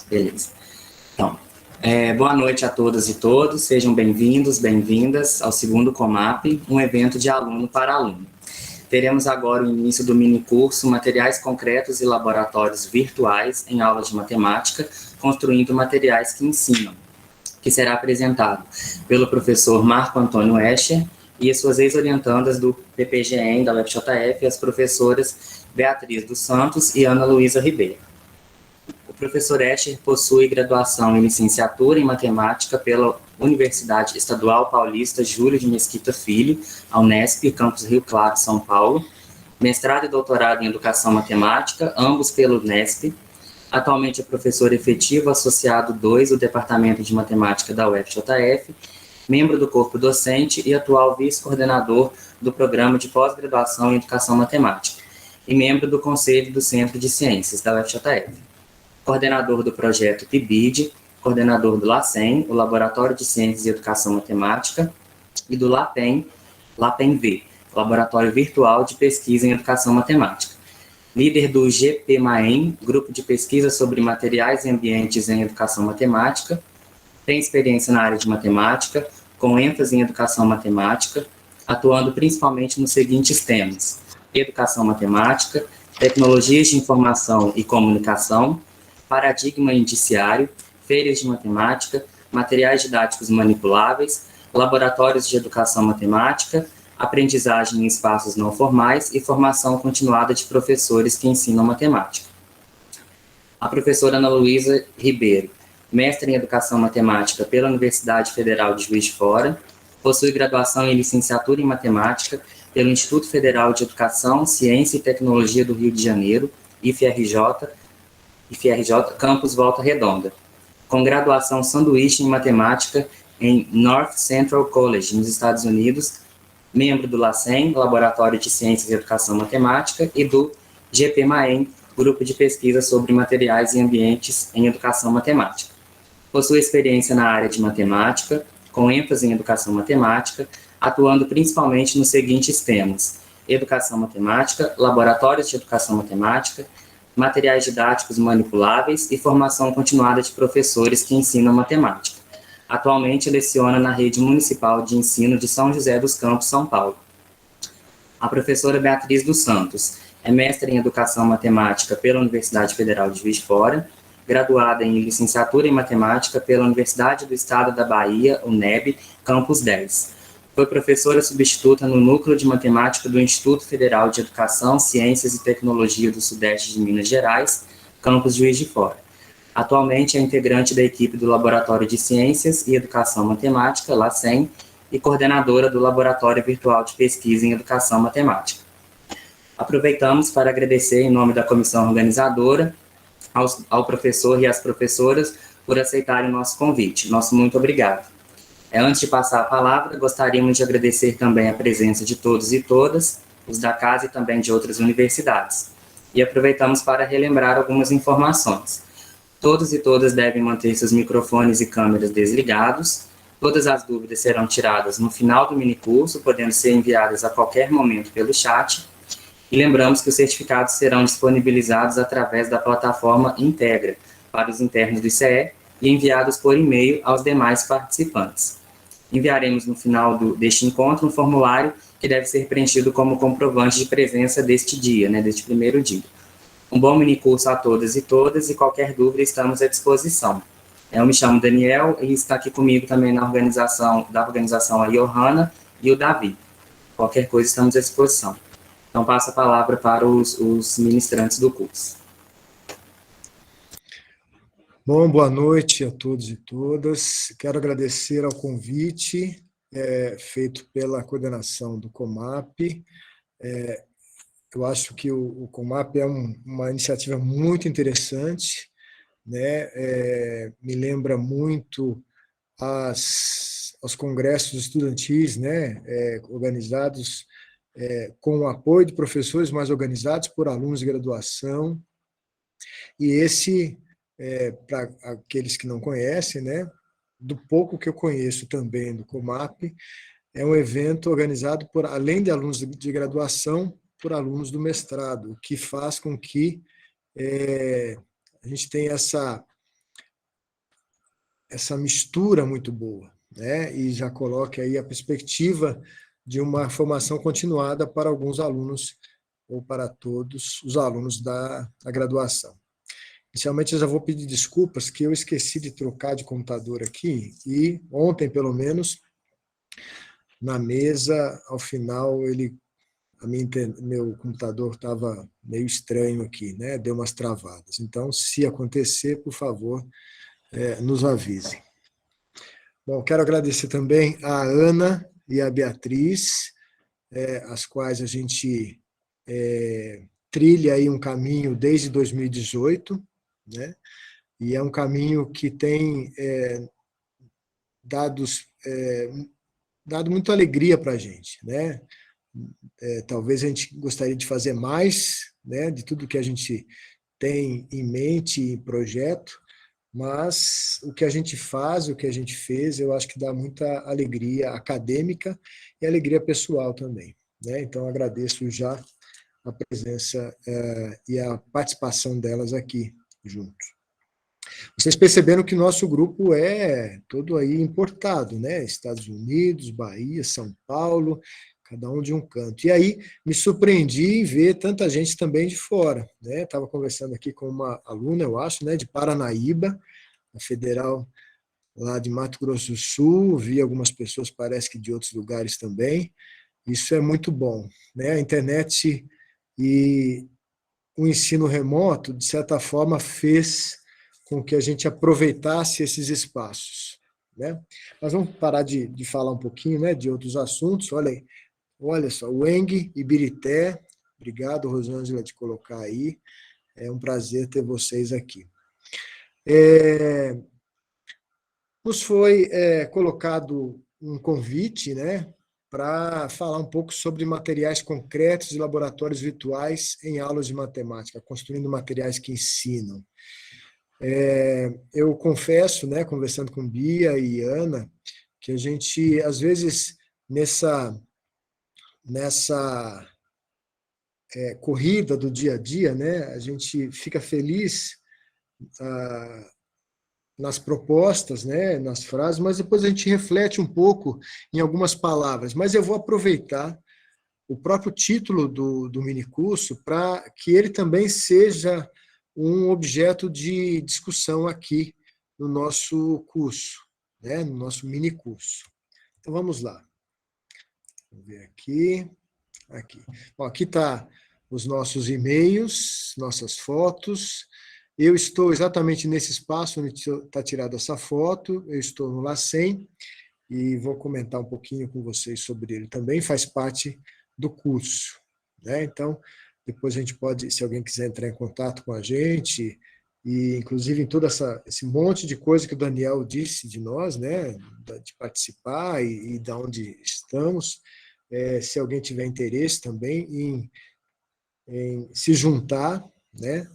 Beleza. Então, boa noite a todas e todos, sejam bem-vindos, bem-vindas ao segundo COMAP, um evento de aluno para aluno. Teremos agora o início do minicurso Materiais Concretos e Laboratórios Virtuais em Aula de Matemática, construindo materiais que ensinam, que será apresentado pelo professor Marco Antônio Escher e as suas ex-orientandas do PPGM da UFJF, as professoras Beatriz dos Santos e Ana Luísa Ribeiro. O professor Escher possui graduação em licenciatura em matemática pela Universidade Estadual Paulista Júlio de Mesquita Filho, a Unesp, campus Rio Claro, São Paulo, mestrado e doutorado em educação matemática, ambos pelo Unesp. Atualmente é professor efetivo associado 2 do Departamento de Matemática da UFJF, membro do corpo docente e atual vice-coordenador do Programa de Pós-Graduação em Educação Matemática, e membro do Conselho do Centro de Ciências da UFJF. Coordenador do projeto PIBID, coordenador do LACEN, o Laboratório de Ciências e Educação Matemática, e do LAPEN-V, Laboratório Virtual de Pesquisa em Educação Matemática. Líder do GPMAEM, Grupo de Pesquisa sobre Materiais e Ambientes em Educação Matemática, tem experiência na área de matemática, com ênfase em educação matemática, atuando principalmente nos seguintes temas: educação matemática, tecnologias de informação e comunicação, paradigma indiciário, feiras de matemática, materiais didáticos manipuláveis, laboratórios de educação matemática, aprendizagem em espaços não formais e formação continuada de professores que ensinam matemática. A professora Ana Luísa Ribeiro, mestre em Educação Matemática pela Universidade Federal de Juiz de Fora, possui graduação em Licenciatura em Matemática pelo Instituto Federal de Educação, Ciência e Tecnologia do Rio de Janeiro, IFRJ, Campus Volta Redonda, com graduação sanduíche em Matemática em North Central College, nos Estados Unidos, membro do LACEN, Laboratório de Ciências e Educação Matemática, e do GPMAEM, Grupo de Pesquisa sobre Materiais e Ambientes em Educação Matemática. Possui experiência na área de matemática, com ênfase em educação matemática, atuando principalmente nos seguintes temas: educação matemática, laboratórios de educação matemática, materiais didáticos manipuláveis e formação continuada de professores que ensinam matemática. Atualmente leciona na Rede Municipal de Ensino de São José dos Campos, São Paulo. A professora Beatriz dos Santos é mestre em Educação Matemática pela Universidade Federal de Juiz de Fora, graduada em Licenciatura em Matemática pela Universidade do Estado da Bahia, UNEB, Campus 10. Foi professora substituta no Núcleo de Matemática do Instituto Federal de Educação, Ciências e Tecnologia do Sudeste de Minas Gerais, Campus Juiz de Fora. Atualmente é integrante da equipe do Laboratório de Ciências e Educação Matemática, LACEN, e coordenadora do Laboratório Virtual de Pesquisa em Educação Matemática. Aproveitamos para agradecer, em nome da comissão organizadora, ao professor e às professoras por aceitarem o nosso convite. Nosso muito obrigado. Antes de passar a palavra, gostaríamos de agradecer também a presença de todos e todas, os da casa e também de outras universidades. E aproveitamos para relembrar algumas informações. Todos e todas devem manter seus microfones e câmeras desligados. Todas as dúvidas serão tiradas no final do minicurso, podendo ser enviadas a qualquer momento pelo chat. E lembramos que os certificados serão disponibilizados através da plataforma Integra para os internos do ICE e enviados por e-mail aos demais participantes. Enviaremos no final deste encontro um formulário que deve ser preenchido como comprovante de presença deste dia, deste primeiro dia. Um bom minicurso a todas e todas, e qualquer dúvida estamos à disposição. Eu me chamo Daniel e está aqui comigo também da organização a Johanna e o Davi. Qualquer coisa estamos à disposição. Então, passo a palavra para os ministrantes do curso. Bom, boa noite a todos e todas. Quero agradecer ao convite feito pela coordenação do COMAP. Eu acho que o COMAP é uma iniciativa muito interessante, me lembra muito aos congressos estudantis, organizados com o apoio de professores, mas organizados por alunos de graduação. E esse, para aqueles que não conhecem, do pouco que eu conheço também do COMAP, é um evento organizado por, além de alunos de graduação, por alunos do mestrado, o que faz com que a gente tenha essa mistura muito boa, né? E já coloque aí a perspectiva de uma formação continuada para alguns alunos ou para todos os alunos da graduação. Inicialmente, eu já vou pedir desculpas que eu esqueci de trocar de computador aqui e ontem, pelo menos, na mesa, ao final, meu computador estava meio estranho aqui, né? Deu umas travadas. Então, se acontecer, por favor, nos avise. Bom, quero agradecer também a Ana e a Beatriz, as quais a gente trilha aí um caminho desde 2018, né? E é um caminho que tem dado muita alegria para a gente, né? Talvez a gente gostaria de fazer mais, né? De tudo que a gente tem em mente e projeto, mas o que a gente faz, o que a gente fez, eu acho que dá muita alegria acadêmica e alegria pessoal também, né? Então, agradeço já a presença e a participação delas aqui juntos. Vocês perceberam que nosso grupo é todo aí importado, né? Estados Unidos, Bahia, São Paulo, cada um de um canto. E aí me surpreendi em ver tanta gente também de fora, né? Estava conversando aqui com uma aluna, eu acho, né, de Paranaíba, a Federal lá de Mato Grosso do Sul, vi algumas pessoas, parece que de outros lugares também. Isso é muito bom, né? A internet e o ensino remoto, de certa forma, fez com que a gente aproveitasse esses espaços, né? Mas vamos parar de falar um pouquinho, né, de outros assuntos. Olha só, o Eng Ibirité, obrigado, Rosângela, de colocar aí. É um prazer ter vocês aqui. Nos foi colocado um convite, né, para falar um pouco sobre materiais concretos e laboratórios virtuais em aulas de matemática, construindo materiais que ensinam. Eu confesso, né, conversando com Bia e Ana, que a gente, às vezes, nessa corrida do dia a dia, né, a gente fica feliz nas propostas, né, nas frases, mas depois a gente reflete um pouco em algumas palavras. Mas eu vou aproveitar o próprio título do minicurso para que ele também seja um objeto de discussão aqui no nosso curso, né, no nosso minicurso. Então, vamos lá. Vamos ver aqui. Aqui. Bom, aqui está os nossos e-mails, nossas fotos. Eu estou exatamente nesse espaço onde está tirada essa foto. Eu estou no LACEN e vou comentar um pouquinho com vocês sobre ele também. Faz parte do curso, né? Então, depois a gente pode, se alguém quiser entrar em contato com a gente, e inclusive em todo esse monte de coisa que o Daniel disse de nós, né? De participar e de onde estamos, se alguém tiver interesse também em se juntar, né?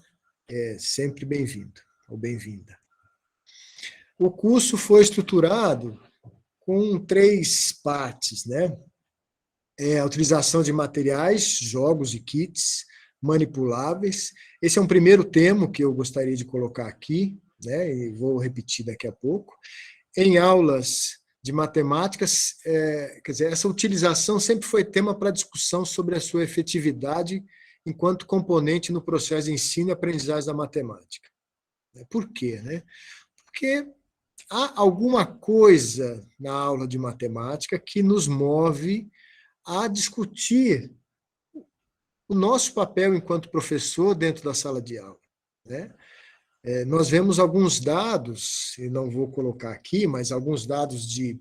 É sempre bem-vindo ou bem-vinda. O curso foi estruturado com 3 partes, né? A utilização de materiais, jogos e kits manipuláveis. Esse é um primeiro termo que eu gostaria de colocar aqui, né? E vou repetir daqui a pouco. Em aulas de matemáticas, quer dizer, essa utilização sempre foi tema para discussão sobre a sua efetividade enquanto componente no processo de ensino e aprendizagem da matemática. Por quê? Né? Porque há alguma coisa na aula de matemática que nos move a discutir o nosso papel enquanto professor dentro da sala de aula, né? Nós vemos alguns dados, e não vou colocar aqui, mas alguns dados de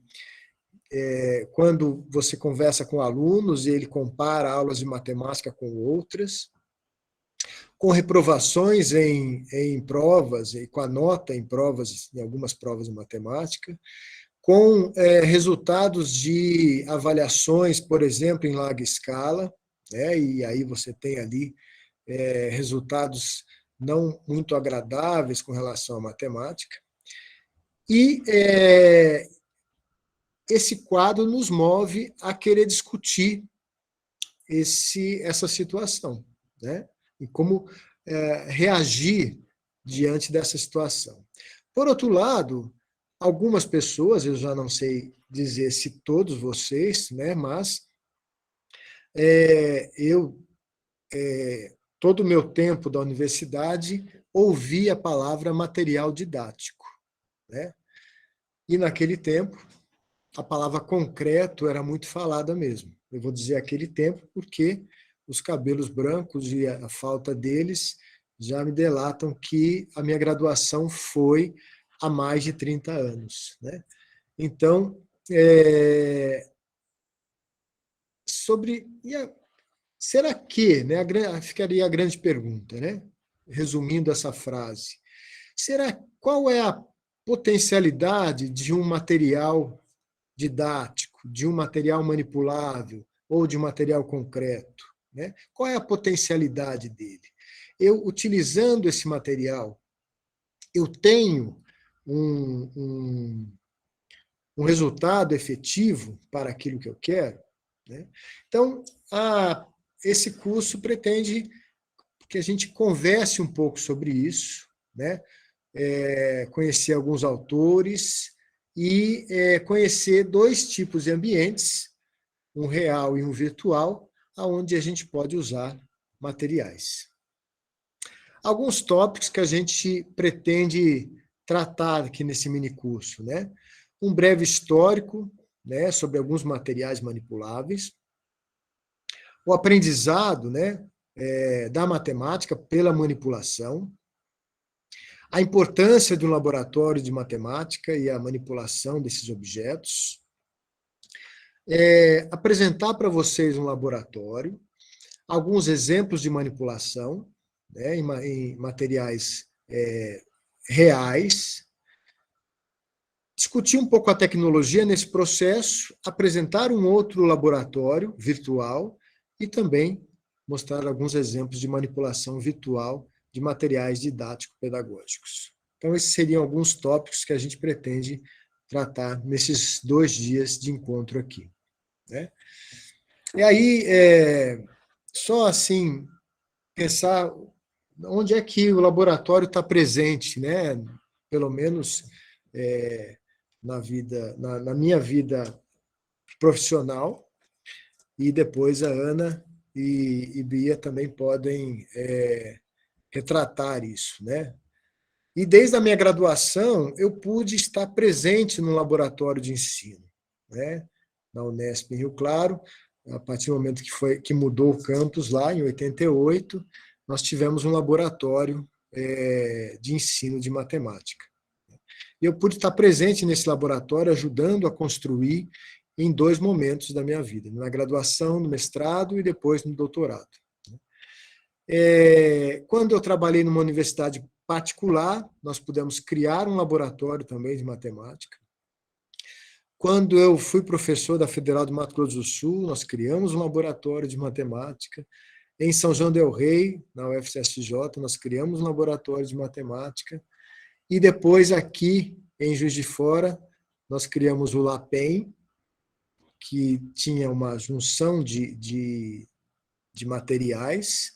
quando você conversa com alunos e ele compara aulas de matemática com outras, com reprovações em provas, e com a nota em provas, em algumas provas de matemática, com resultados de avaliações, por exemplo, em larga escala, né? E aí você tem ali resultados não muito agradáveis com relação à matemática. E esse quadro nos move a querer discutir essa situação, né? E como reagir diante dessa situação. Por outro lado, Algumas pessoas, eu já não sei dizer se todos vocês, né, mas eu, todo o meu tempo da universidade, ouvi a palavra material didático, né? E naquele tempo, a palavra concreto era muito falada mesmo. Eu vou dizer aquele tempo porque os cabelos brancos e a falta deles já me delatam que a minha graduação foi há mais de 30 anos, né? Então, sobre... será que, né, ficaria a grande pergunta, né? Resumindo essa frase, qual é a potencialidade de um material didático, de um material manipulável ou de um material concreto, né? Qual é a potencialidade dele? Eu, utilizando esse material, eu tenho um resultado efetivo para aquilo que eu quero, né? Então, esse curso pretende que a gente converse um pouco sobre isso, né? Conhecer alguns autores e conhecer dois tipos de ambientes, um real e um virtual, onde a gente pode usar materiais. Alguns tópicos que a gente pretende tratar aqui nesse minicurso, né? Um breve histórico, né, sobre alguns materiais manipuláveis, o aprendizado, né, da matemática pela manipulação, a importância de um laboratório de matemática e a manipulação desses objetos, apresentar para vocês um laboratório, alguns exemplos de manipulação, né, em materiais reais, discutir um pouco a tecnologia nesse processo, apresentar um outro laboratório virtual e também mostrar alguns exemplos de manipulação virtual de materiais didático-pedagógicos. Então, esses seriam alguns tópicos que a gente pretende tratar nesses 2 dias de encontro aqui, né? E aí, só assim, pensar onde é que o laboratório está presente, né? Pelo menos na minha vida profissional, e depois a Ana e Bia também podem retratar isso, né? E desde a minha graduação, eu pude estar presente no laboratório de ensino, né? Na Unesp em Rio Claro, a partir do momento que mudou o campus lá, em 88, nós tivemos um laboratório de ensino de matemática. E eu pude estar presente nesse laboratório, ajudando a construir em 2 momentos da minha vida, na graduação, no mestrado e depois no doutorado. Quando eu trabalhei numa universidade particular, nós pudemos criar um laboratório também de matemática. Quando eu fui professor da Federal do Mato Grosso do Sul, nós criamos um laboratório de matemática. Em São João del Rei, na UFCSJ, nós criamos um laboratório de matemática. E depois, aqui em Juiz de Fora, nós criamos o LAPEN, que tinha uma junção de materiais.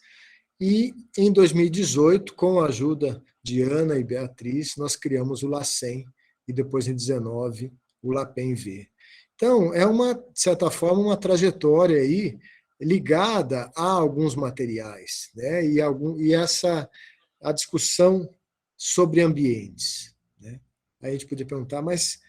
E em 2018, com a ajuda de Ana e Beatriz, nós criamos o LACEN e depois em 2019 o LAPEN-V. Então, é de certa forma, uma trajetória aí ligada a alguns materiais, né? E a discussão sobre ambientes, né? A gente podia perguntar, mas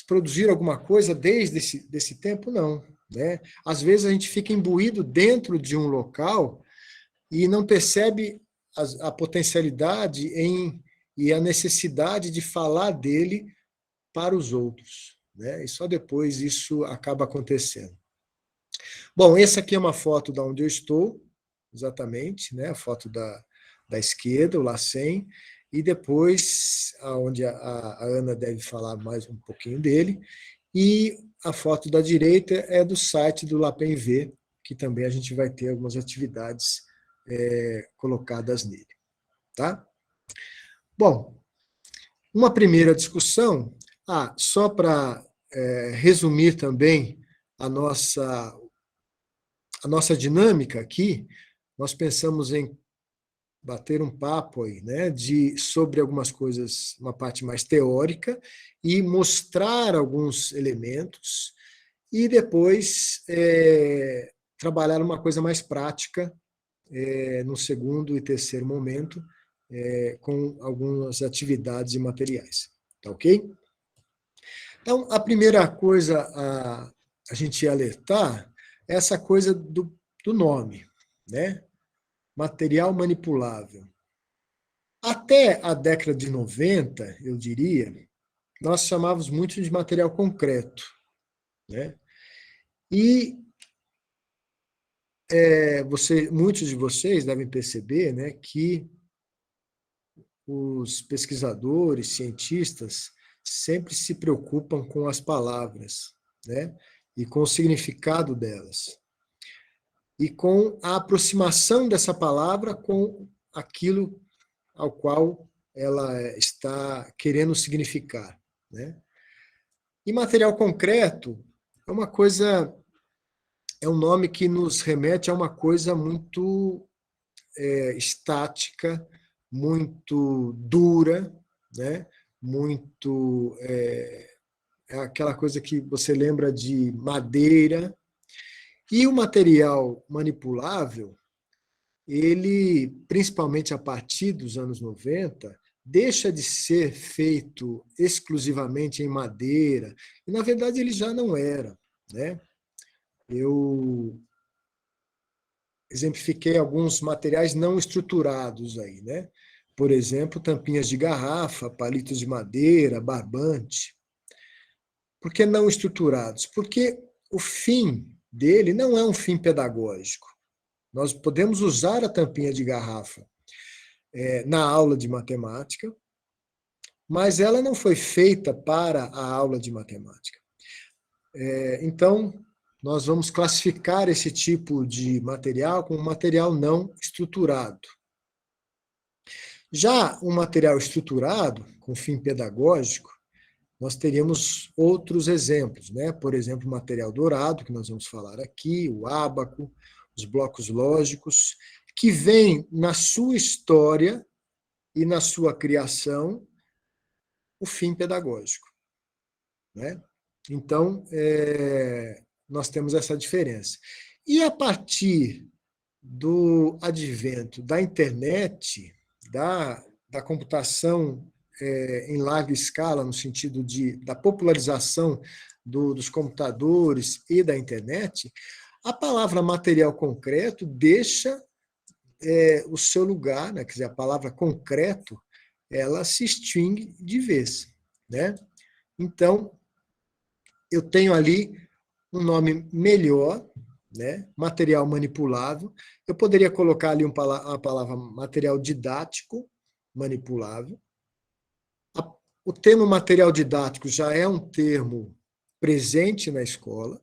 produzir alguma coisa desde esse tempo? Não. Né? Às vezes a gente fica imbuído dentro de um local e não percebe a potencialidade e a necessidade de falar dele para os outros. Né? E só depois isso acaba acontecendo. Bom, essa aqui é uma foto de onde eu estou, exatamente, né? A foto da esquerda, o LACEN, e depois, onde a Ana deve falar mais um pouquinho dele, e a foto da direita é do site do LAPEN-V, que também a gente vai ter algumas atividades colocadas nele. Tá? Bom, uma primeira discussão, só para resumir também a nossa dinâmica aqui, nós pensamos em bater um papo aí, né, sobre algumas coisas, uma parte mais teórica, e mostrar alguns elementos, e depois trabalhar uma coisa mais prática no segundo e terceiro momento, com algumas atividades e materiais. Tá ok? Então, a primeira coisa a gente ia alertar é essa coisa do nome, né? Material manipulável. Até a década de 90, eu diria, nós chamávamos muito de material concreto, né? E muitos de vocês devem perceber, né, que os pesquisadores, cientistas, sempre se preocupam com as palavras, né, e com o significado delas, e com a aproximação dessa palavra com aquilo ao qual ela está querendo significar, né? E material concreto é uma coisa, é um nome que nos remete a uma coisa muito estática, muito dura, né? Muito é aquela coisa que você lembra de madeira. E o material manipulável, ele, principalmente a partir dos anos 90, deixa de ser feito exclusivamente em madeira, e na verdade ele já não era, né? Eu exemplifiquei alguns materiais não estruturados aí, né? Por exemplo, tampinhas de garrafa, palitos de madeira, barbante. Por que não estruturados? Porque o fim dele não é um fim pedagógico. Nós podemos usar a tampinha de garrafa na aula de matemática, mas ela não foi feita para a aula de matemática. Então, nós vamos classificar esse tipo de material como material não estruturado. Já um material estruturado, com fim pedagógico, nós teríamos outros exemplos, né? Por exemplo, o material dourado, que nós vamos falar aqui, o ábaco, os blocos lógicos, que vem na sua história e na sua criação o fim pedagógico, né? Então, nós temos essa diferença. E a partir do advento da internet, da computação em larga escala, no sentido da popularização dos computadores e da internet, a palavra material concreto deixa o seu lugar, né? Quer dizer, a palavra concreto, ela se extingue de vez, né? Então, eu tenho ali um nome melhor, né? Material manipulável. Eu poderia colocar ali a palavra material didático manipulável. O termo material didático já é um termo presente na escola,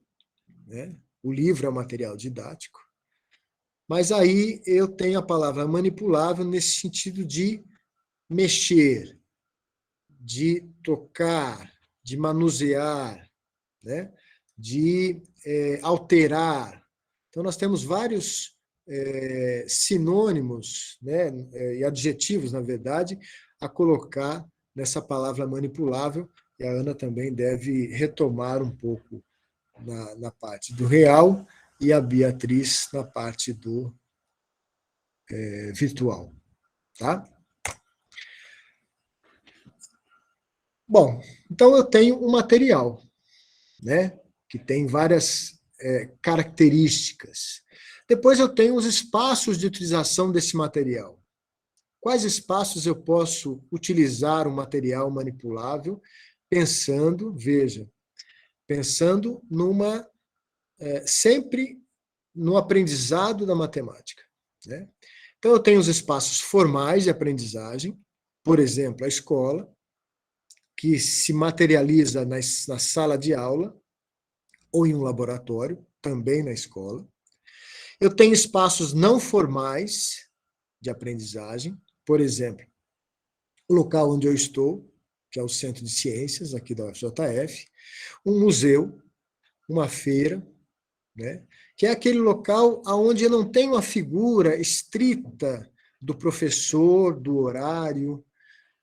né? O livro é um material didático. Mas aí eu tenho a palavra manipulável nesse sentido de mexer, de tocar, de manusear, né? De alterar. Então, nós temos vários sinônimos, né? E adjetivos, na verdade, a colocar nessa palavra manipulável, e a Ana também deve retomar um pouco na parte do real e a Beatriz na parte do virtual. Tá? Bom, então eu tenho um material, né, que tem várias características. Depois eu tenho os espaços de utilização desse material. Quais espaços eu posso utilizar um material manipulável pensando, veja, pensando sempre no aprendizado da matemática, né? Então eu tenho os espaços formais de aprendizagem, por exemplo, a escola, que se materializa na sala de aula ou em um laboratório, também na escola. Eu tenho espaços não formais de aprendizagem, por exemplo, o local onde eu estou, que é o Centro de Ciências, aqui da UFJF, um museu, uma feira, né, que é aquele local onde eu não tenho a figura estrita do professor, do horário,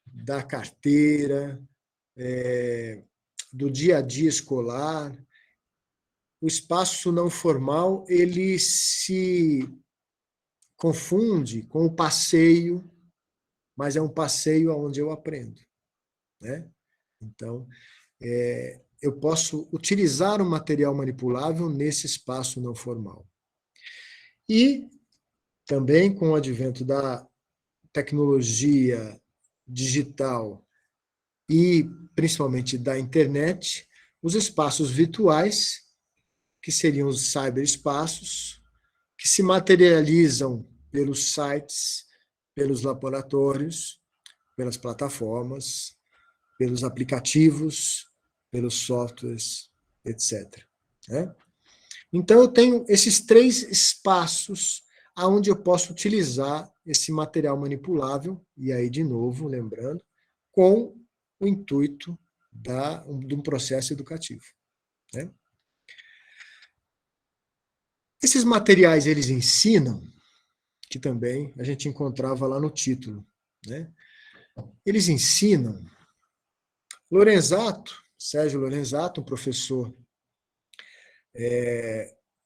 da carteira, do dia a dia escolar. O espaço não formal, ele se confunde com o passeio, mas é um passeio onde eu aprendo, né? Então, eu posso utilizar um material manipulável nesse espaço não formal. E também com o advento da tecnologia digital e principalmente da internet, os espaços virtuais, que seriam os cyberespaços, que se materializam pelos sites, pelos laboratórios, pelas plataformas, pelos aplicativos, pelos softwares, etc. Então, eu tenho esses 3 espaços onde eu posso utilizar esse material manipulável, e aí, de novo, lembrando, com o intuito de um processo educativo. Né? Esses materiais, eles ensinam, que também a gente encontrava lá no título, né? Eles ensinam. Lorenzato, Sérgio Lorenzato, um professor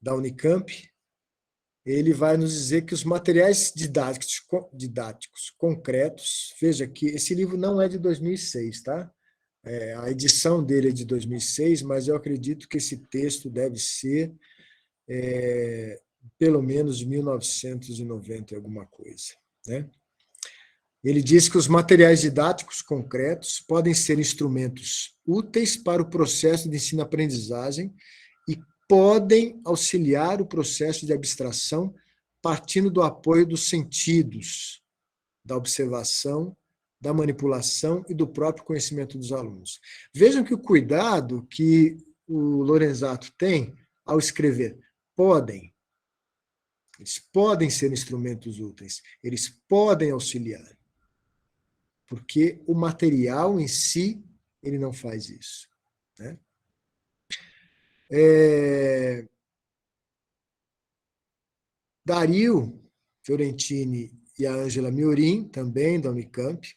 da Unicamp, ele vai nos dizer que os materiais didáticos concretos, veja que esse livro não é de 2006, tá? A edição dele é de 2006, mas eu acredito que esse texto deve ser pelo menos de 1990 e alguma coisa, né? Ele diz que os materiais didáticos concretos podem ser instrumentos úteis para o processo de ensino-aprendizagem e podem auxiliar o processo de abstração partindo do apoio dos sentidos, da observação, da manipulação e do próprio conhecimento dos alunos. Vejam que o cuidado que o Lorenzato tem ao escrever podem. Eles podem ser instrumentos úteis, eles podem auxiliar. Porque o material em si, ele não faz isso. Né? Dario Fiorentini e a Ângela Miorin, também da Unicamp,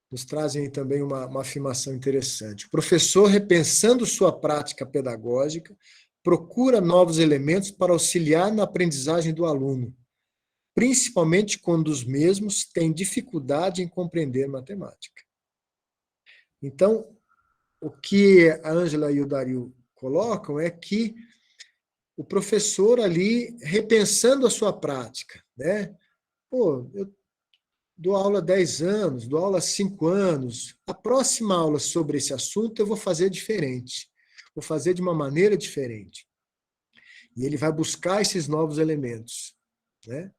nos trazem também uma afirmação interessante. O professor, repensando sua prática pedagógica, procura novos elementos para auxiliar na aprendizagem do aluno, principalmente quando os mesmos têm dificuldade em compreender matemática. Então, o que a Ângela e o Dario colocam é que o professor ali, repensando a sua prática, né? Pô, eu dou aula há 10 anos, dou aula há 5 anos, a próxima aula sobre esse assunto eu vou fazer diferente, vou fazer de uma maneira diferente. E ele vai buscar esses novos elementos, né?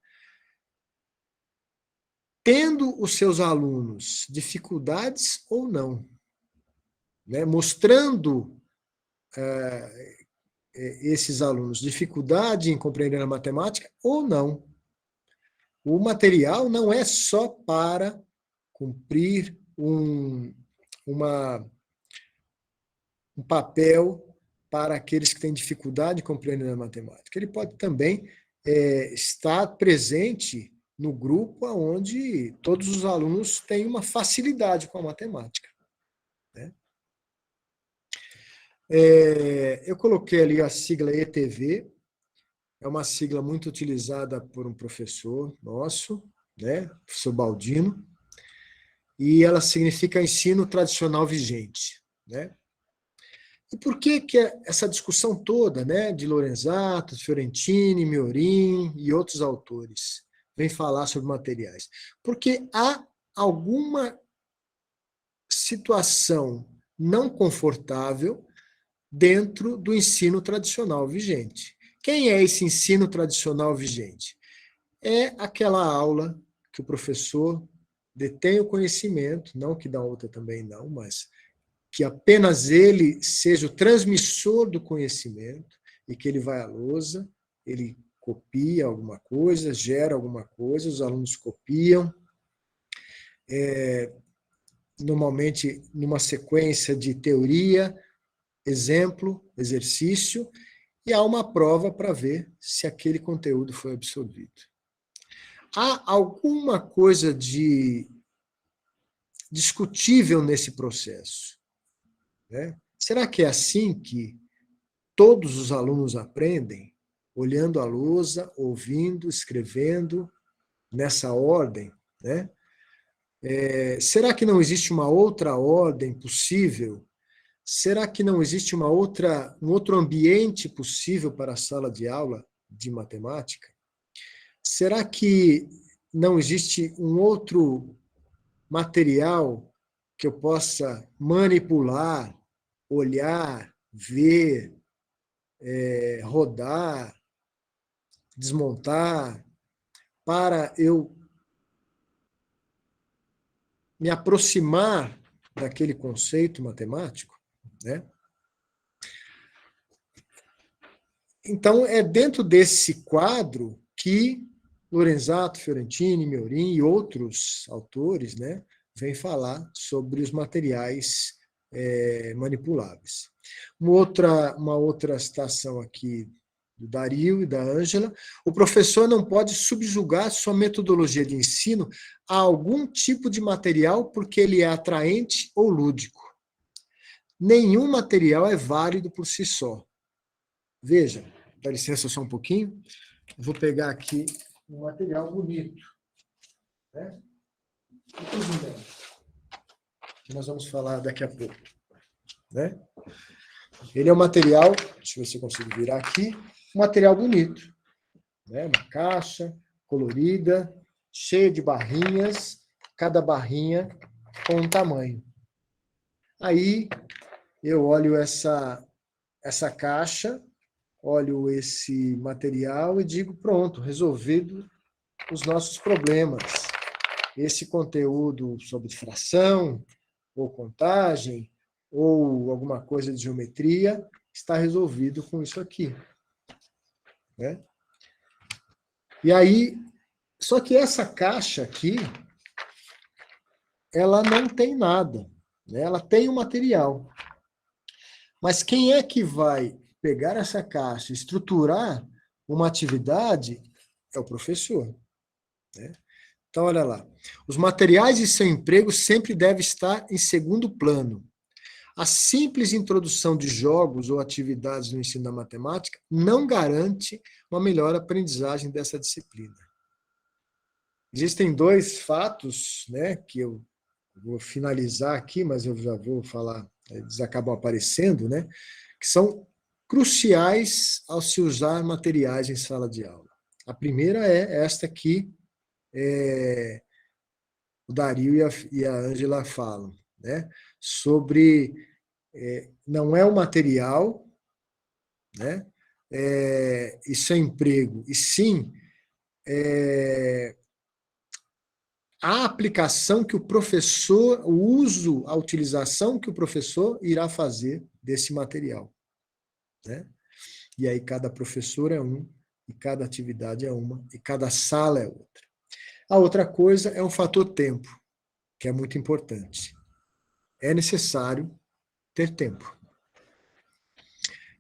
Tendo os seus alunos dificuldades ou não, né? Mostrando esses alunos dificuldade em compreender a matemática ou não. O material não é só para cumprir um papel para aqueles que têm dificuldade em compreender a matemática. Ele pode também estar presente no grupo onde todos os alunos têm uma facilidade com a matemática. Né? Eu coloquei ali a sigla ETV, é uma sigla muito utilizada por um professor nosso, né, professor Baldino, e ela significa ensino tradicional vigente. Né? E por que essa discussão toda, né, de Lorenzato, Fiorentini, Miorin e outros autores vem falar sobre materiais? Porque há alguma situação não confortável dentro do ensino tradicional vigente. Quem é esse ensino tradicional vigente? É aquela aula que o professor detém o conhecimento, não que da outra também não, mas que apenas ele seja o transmissor do conhecimento e que ele vai à lousa, ele copia alguma coisa, gera alguma coisa, os alunos copiam, normalmente numa sequência de teoria, exemplo, exercício, e há uma prova para ver se aquele conteúdo foi absorvido. há alguma coisa de discutível nesse processo, né? Será que é assim que todos os alunos aprendem? Olhando a lousa, ouvindo, escrevendo, nessa ordem, né? Será que não existe uma outra ordem possível? Será que não existe um outro ambiente possível para a sala de aula de matemática? Será que não existe um outro material que eu possa manipular, olhar, ver, rodar, desmontar, para eu me aproximar daquele conceito matemático, né? Então, é dentro desse quadro que Lorenzato, Fiorentini, Miorin e outros autores, né, vêm falar sobre os materiais manipuláveis. Uma outra citação aqui do Dario e da Ângela: o professor não pode subjugar sua metodologia de ensino a algum tipo de material porque ele é atraente ou lúdico. Nenhum material é válido por si só. Veja, dá licença só um pouquinho. Vou pegar aqui um material bonito, né? Que nós vamos falar daqui a pouco, né? Ele é um material, deixa eu ver se eu consigo virar aqui, um material bonito, né? Uma caixa colorida, cheia de barrinhas, cada barrinha com um tamanho. Aí eu olho essa caixa, olho esse material e digo, pronto, resolvido os nossos problemas. Esse conteúdo sobre fração, ou contagem, ou alguma coisa de geometria, está resolvido com isso aqui, né? E aí, só que essa caixa aqui, ela não tem nada, né? Ela tem um material. Mas quem é que vai pegar essa caixa, estruturar uma atividade, é o professor, né? Então, olha lá. Os materiais de seu emprego sempre devem estar em segundo plano. A simples introdução de jogos ou atividades no ensino da matemática não garante uma melhor aprendizagem dessa disciplina. Existem dois fatos, né, que eu vou finalizar aqui, mas eu já vou falar, eles acabam aparecendo, né, que são cruciais ao se usar materiais em sala de aula. A primeira é esta que o Dario e a Ângela falam, né, sobre não é o material, né, isso é emprego, e sim a aplicação que o professor, o uso, a utilização que o professor irá fazer desse material, né? E aí cada professor é um, e cada atividade é uma, e cada sala é outra. A outra coisa é o fator tempo, que é muito importante. É necessário ter tempo.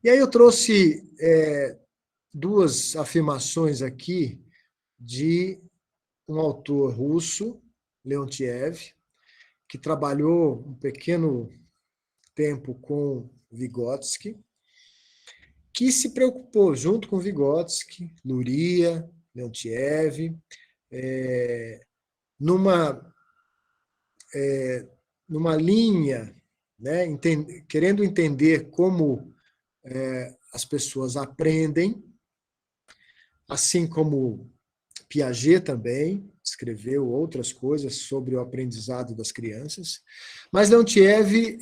E aí eu trouxe duas afirmações aqui de um autor russo, Leontiev, que trabalhou um pequeno tempo com Vygotsky, que se preocupou, junto com Vygotsky, Luria, Leontiev, numa linha, né, querendo entender como as pessoas aprendem, assim como Piaget também escreveu outras coisas sobre o aprendizado das crianças, mas Leontiev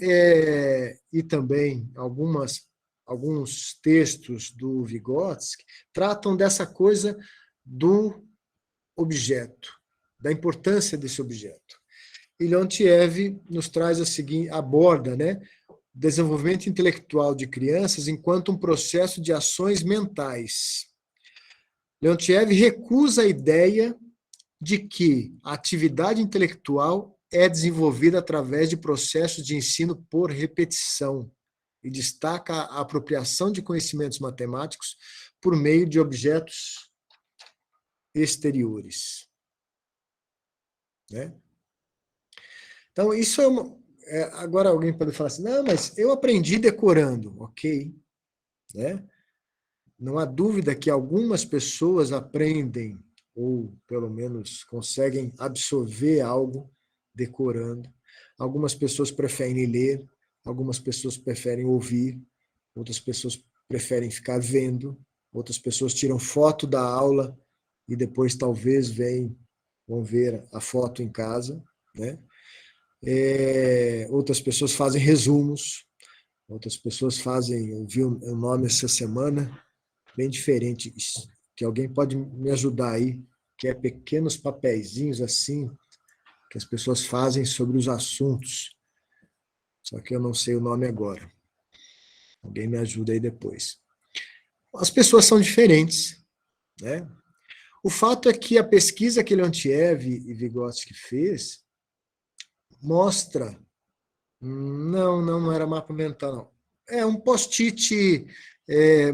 e também alguns textos do Vygotsky tratam dessa coisa do objeto, da importância desse objeto. E Leontiev nos traz aborda, né, desenvolvimento intelectual de crianças enquanto um processo de ações mentais. Leontiev recusa a ideia de que a atividade intelectual é desenvolvida através de processos de ensino por repetição e destaca a apropriação de conhecimentos matemáticos por meio de objetos exteriores. né? Então, isso é uma... agora alguém pode falar assim, não, mas eu aprendi decorando. Ok, né? Não há dúvida que algumas pessoas aprendem, ou pelo menos conseguem absorver algo decorando. Algumas pessoas preferem ler, algumas pessoas preferem ouvir, outras pessoas preferem ficar vendo, outras pessoas tiram foto da aula e depois talvez vão ver a foto em casa, né? Outras pessoas fazem resumos, outras pessoas fazem, eu vi um nome essa semana, bem diferente, que alguém pode me ajudar aí, que é pequenos papeizinhos assim, que as pessoas fazem sobre os assuntos, só que eu não sei o nome agora. Alguém me ajuda aí depois. As pessoas são diferentes, né? O fato é que a pesquisa que Leontiev e Vygotsky fez mostra, não era mapa mental, não. É um post-it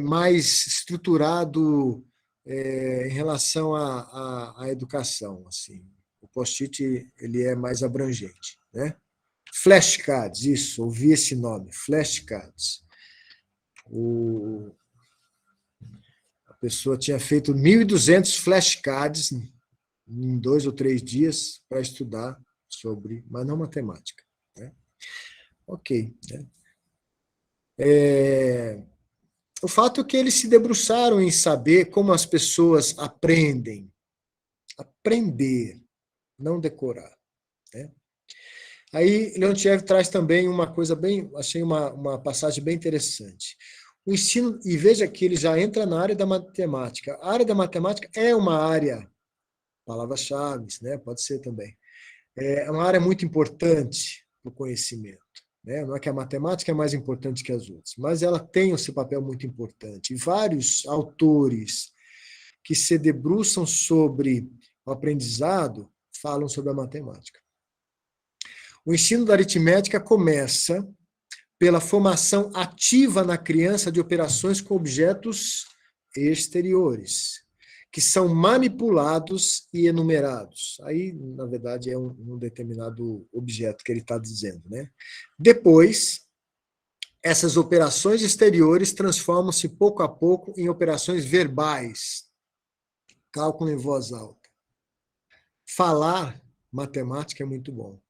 mais estruturado em relação à educação. Assim. O post-it ele é mais abrangente. Né? Flashcards, isso, ouvi esse nome, flashcards. A pessoa tinha feito 1.200 flashcards em 2 ou 3 dias para estudar sobre, mas não matemática. Né? Ok. Né? O fato é que eles se debruçaram em saber como as pessoas aprendem. Aprender, não decorar. Né? Aí, Leontiev traz também uma coisa bem, achei uma passagem bem interessante. O ensino, e veja que ele já entra na área da matemática. A área da matemática é uma área, palavras-chave, né? Pode ser também. É uma área muito importante para o conhecimento. Né? Não é que a matemática é mais importante que as outras, mas ela tem o seu papel muito importante. E vários autores que se debruçam sobre o aprendizado falam sobre a matemática. O ensino da aritmética começa pela formação ativa na criança de operações com objetos exteriores, que são manipulados e enumerados. Aí, na verdade, é um determinado objeto que ele está dizendo. Né? Depois, essas operações exteriores transformam-se pouco a pouco em operações verbais, cálculo em voz alta. Falar matemática é muito bom.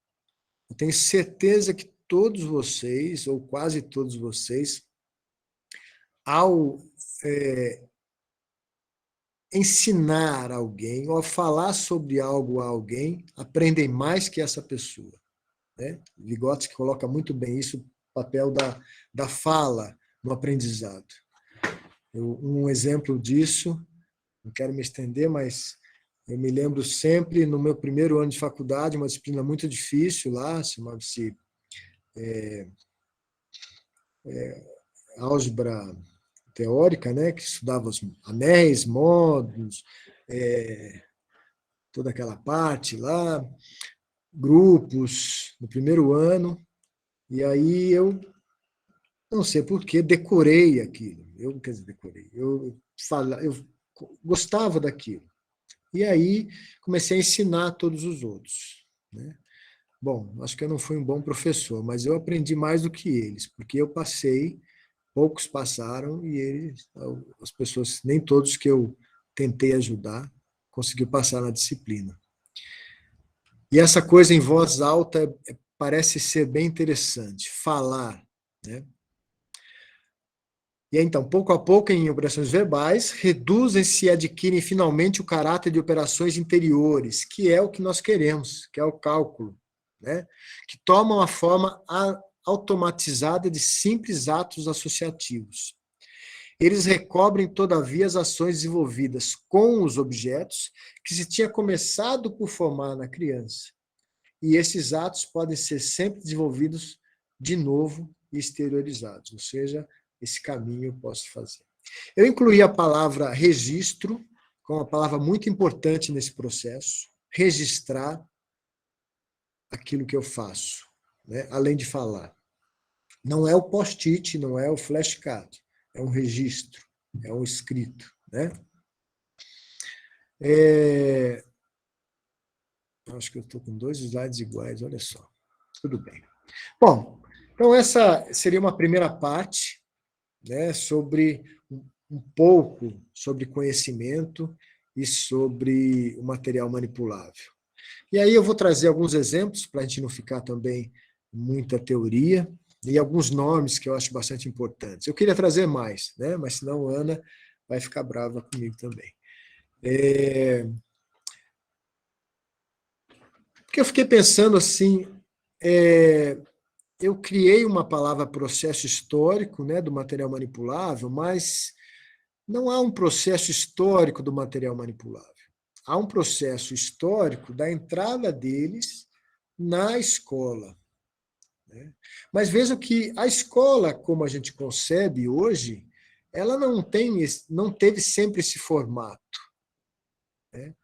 Eu tenho certeza que todos vocês, ou quase todos vocês, ao ensinar alguém, ou falar sobre algo a alguém, aprendem mais que essa pessoa. Né? Vygotsky coloca muito bem isso, o papel da fala no aprendizado. Um exemplo disso, não quero me estender, mas eu me lembro sempre, no meu primeiro ano de faculdade, uma disciplina muito difícil lá, chamava-se álgebra teórica, né, que estudava os anéis, módulos, toda aquela parte lá, grupos, no primeiro ano, e aí eu, não sei por que, decorei aquilo. Eu, quer dizer, decorei. Eu gostava daquilo. E aí comecei a ensinar a todos os outros. Né? Bom, acho que eu não fui um bom professor, mas eu aprendi mais do que eles, porque eu passei, poucos passaram, e eles, as pessoas, nem todos que eu tentei ajudar, conseguiu passar na disciplina. E essa coisa em voz alta parece ser bem interessante, falar. Né? E então, pouco a pouco, em operações verbais, reduzem-se e adquirem finalmente o caráter de operações interiores, que é o que nós queremos, que é o cálculo, né? Que tomam a forma automatizada de simples atos associativos. Eles recobrem, todavia, as ações desenvolvidas com os objetos que se tinha começado por formar na criança. E esses atos podem ser sempre desenvolvidos de novo e exteriorizados, ou seja, esse caminho eu posso fazer. Eu incluí a palavra registro, como uma palavra muito importante nesse processo, registrar aquilo que eu faço, né? Além de falar. Não é o post-it, não é o flashcard, é um registro, é um escrito. Né? Acho que eu estou com 2 slides iguais, olha só. Tudo bem. Bom, então essa seria uma primeira parte, né, sobre um pouco sobre conhecimento e sobre o material manipulável. E aí eu vou trazer alguns exemplos para a gente não ficar também muita teoria e alguns nomes que eu acho bastante importantes. Eu queria trazer mais, né, mas senão a Ana vai ficar brava comigo também. Porque eu fiquei pensando assim, eu criei uma palavra processo histórico, né, do material manipulável, mas não há um processo histórico do material manipulável. Há um processo histórico da entrada deles na escola. Né? Mas veja que a escola, como a gente concebe hoje, ela não teve sempre esse formato. Né?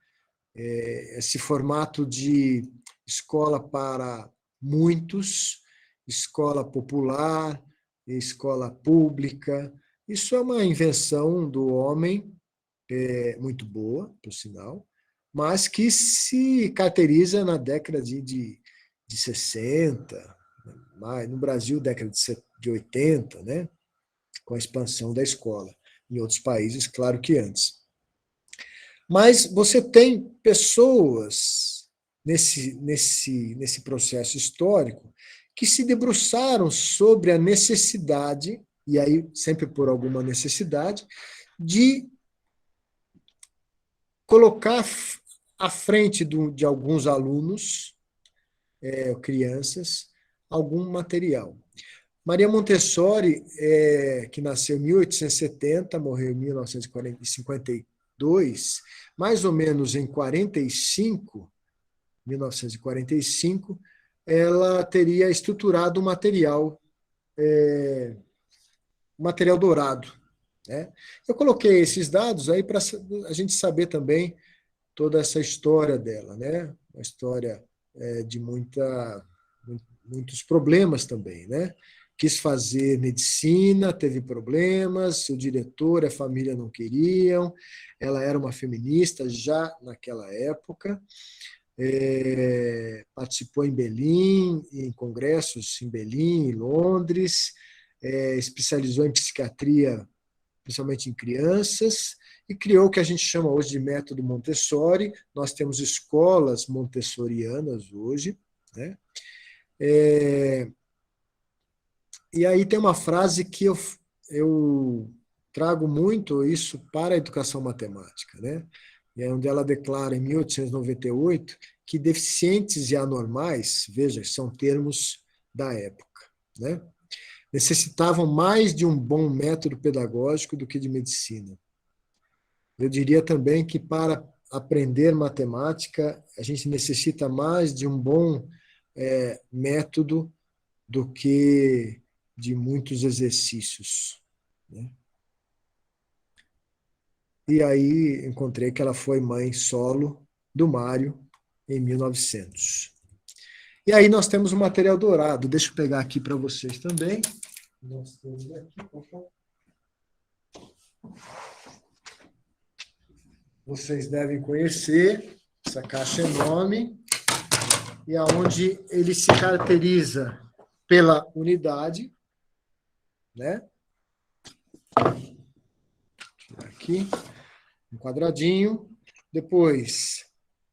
Esse formato de escola para muitos, escola popular, escola pública. Isso é uma invenção do homem, muito boa, por sinal, mas que se caracteriza na década de 60, no Brasil, década de 80, né? Com a expansão da escola. Em outros países, claro que antes. Mas você tem pessoas nesse processo histórico que se debruçaram sobre a necessidade, e aí sempre por alguma necessidade, de colocar à frente de alguns alunos, crianças, algum material. Maria Montessori, que nasceu em 1870, morreu em 1952, mais ou menos em 1945, ela teria estruturado um material dourado. Né? Eu coloquei esses dados aí para a gente saber também toda essa história dela, né? Uma história de muitos problemas também, né? Quis fazer medicina, teve problemas, o diretor, a família não queriam, ela era uma feminista já naquela época, participou em Berlim, em congressos em Berlim, em Londres, especializou em psiquiatria, principalmente em crianças, e criou o que a gente chama hoje de método Montessori. Nós temos escolas montessorianas hoje, né? E aí tem uma frase que eu trago muito isso para a educação matemática, né? Onde ela declara, em 1898, que deficientes e anormais, veja, são termos da época, né? Necessitavam mais de um bom método pedagógico do que de medicina. Eu diria também que para aprender matemática, a gente necessita mais de um bom método do que de muitos exercícios. Né? E aí encontrei que ela foi mãe solo do Mário em 1900. E aí nós temos o material dourado. Deixa eu pegar aqui para vocês também. Nós temos aqui, vocês devem conhecer essa caixa enorme, e aonde ele se caracteriza pela unidade, né? Aqui, um quadradinho, depois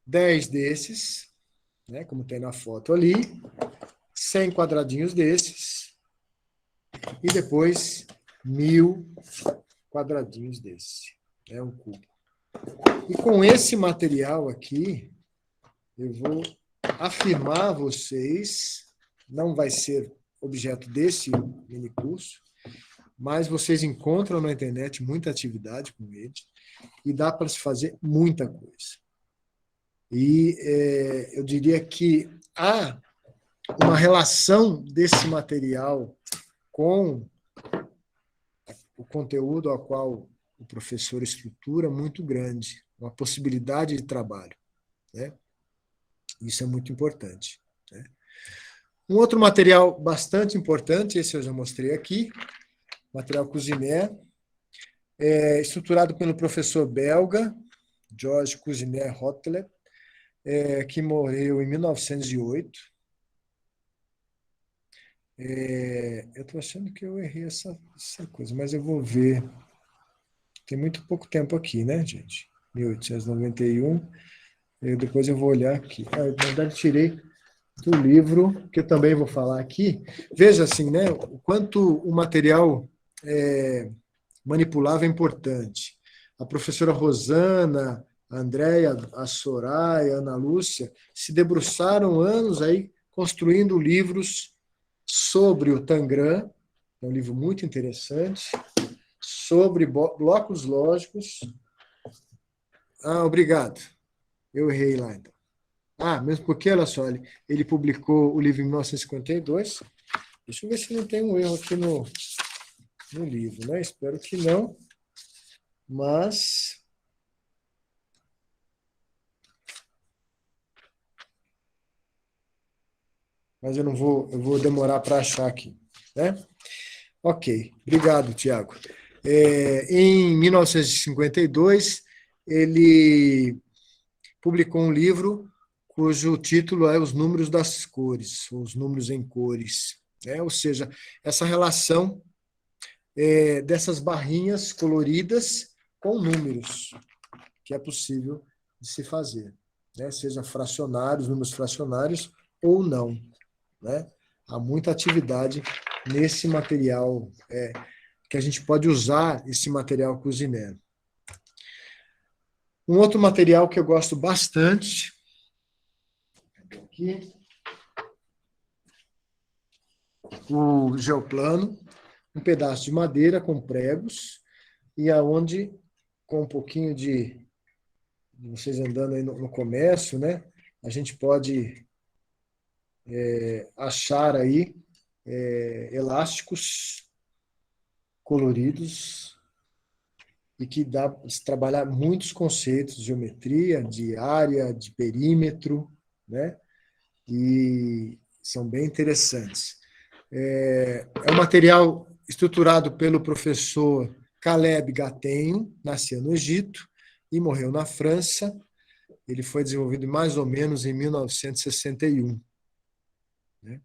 10 desses, né? Como tem na foto ali, 100 quadradinhos desses, e depois 1000 quadradinhos desse, né? Um cubo. E com esse material aqui, eu vou afirmar a vocês, não vai ser objeto desse mini curso, mas vocês encontram na internet muita atividade com ele e dá para se fazer muita coisa. E eu diria que há uma relação desse material com o conteúdo ao qual o professor estrutura muito grande, uma possibilidade de trabalho, né? Isso é muito importante. Né? Um outro material bastante importante, esse eu já mostrei aqui, material Cusinet, estruturado pelo professor belga, Georges Cusinet-Rotelet, que morreu em 1908. Eu estou achando que eu errei essa coisa, mas eu vou ver. Tem muito pouco tempo aqui, né, gente? 1891. Depois eu vou olhar aqui. Na verdade, tirei do livro, que eu também vou falar aqui. Veja assim, né, o quanto o material manipulável é importante. A professora Rosana, a Andréia, a Soraya, a Ana Lúcia se debruçaram anos aí construindo livros sobre o Tangram, é um livro muito interessante, sobre blocos lógicos. Obrigado. Eu errei lá, então. Mesmo porque, olha só, ele publicou o livro em 1952. Deixa eu ver se não tem um erro aqui no livro, né? Espero que não. Mas eu não vou, eu vou demorar para achar aqui, né? Ok, obrigado, Tiago. Em 1952, ele publicou um livro cujo título é Os Números das Cores, os números em cores, né? Ou seja, essa relação dessas barrinhas coloridas com números, que é possível de se fazer, né? Seja fracionários, números fracionários ou não, né? Há muita atividade nesse material, que a gente pode usar esse material cozinheiro. Um outro material que eu gosto bastante, aqui, o geoplano, um pedaço de madeira com pregos, e aonde, com um pouquinho de vocês andando aí no comércio, né, a gente pode achar aí elásticos coloridos e que dá para trabalhar muitos conceitos de geometria, de área, de perímetro, né? E são bem interessantes. É um material estruturado pelo professor Caleb Gatenho, nasceu no Egito e morreu na França. Ele foi desenvolvido mais ou menos em 1961. Né?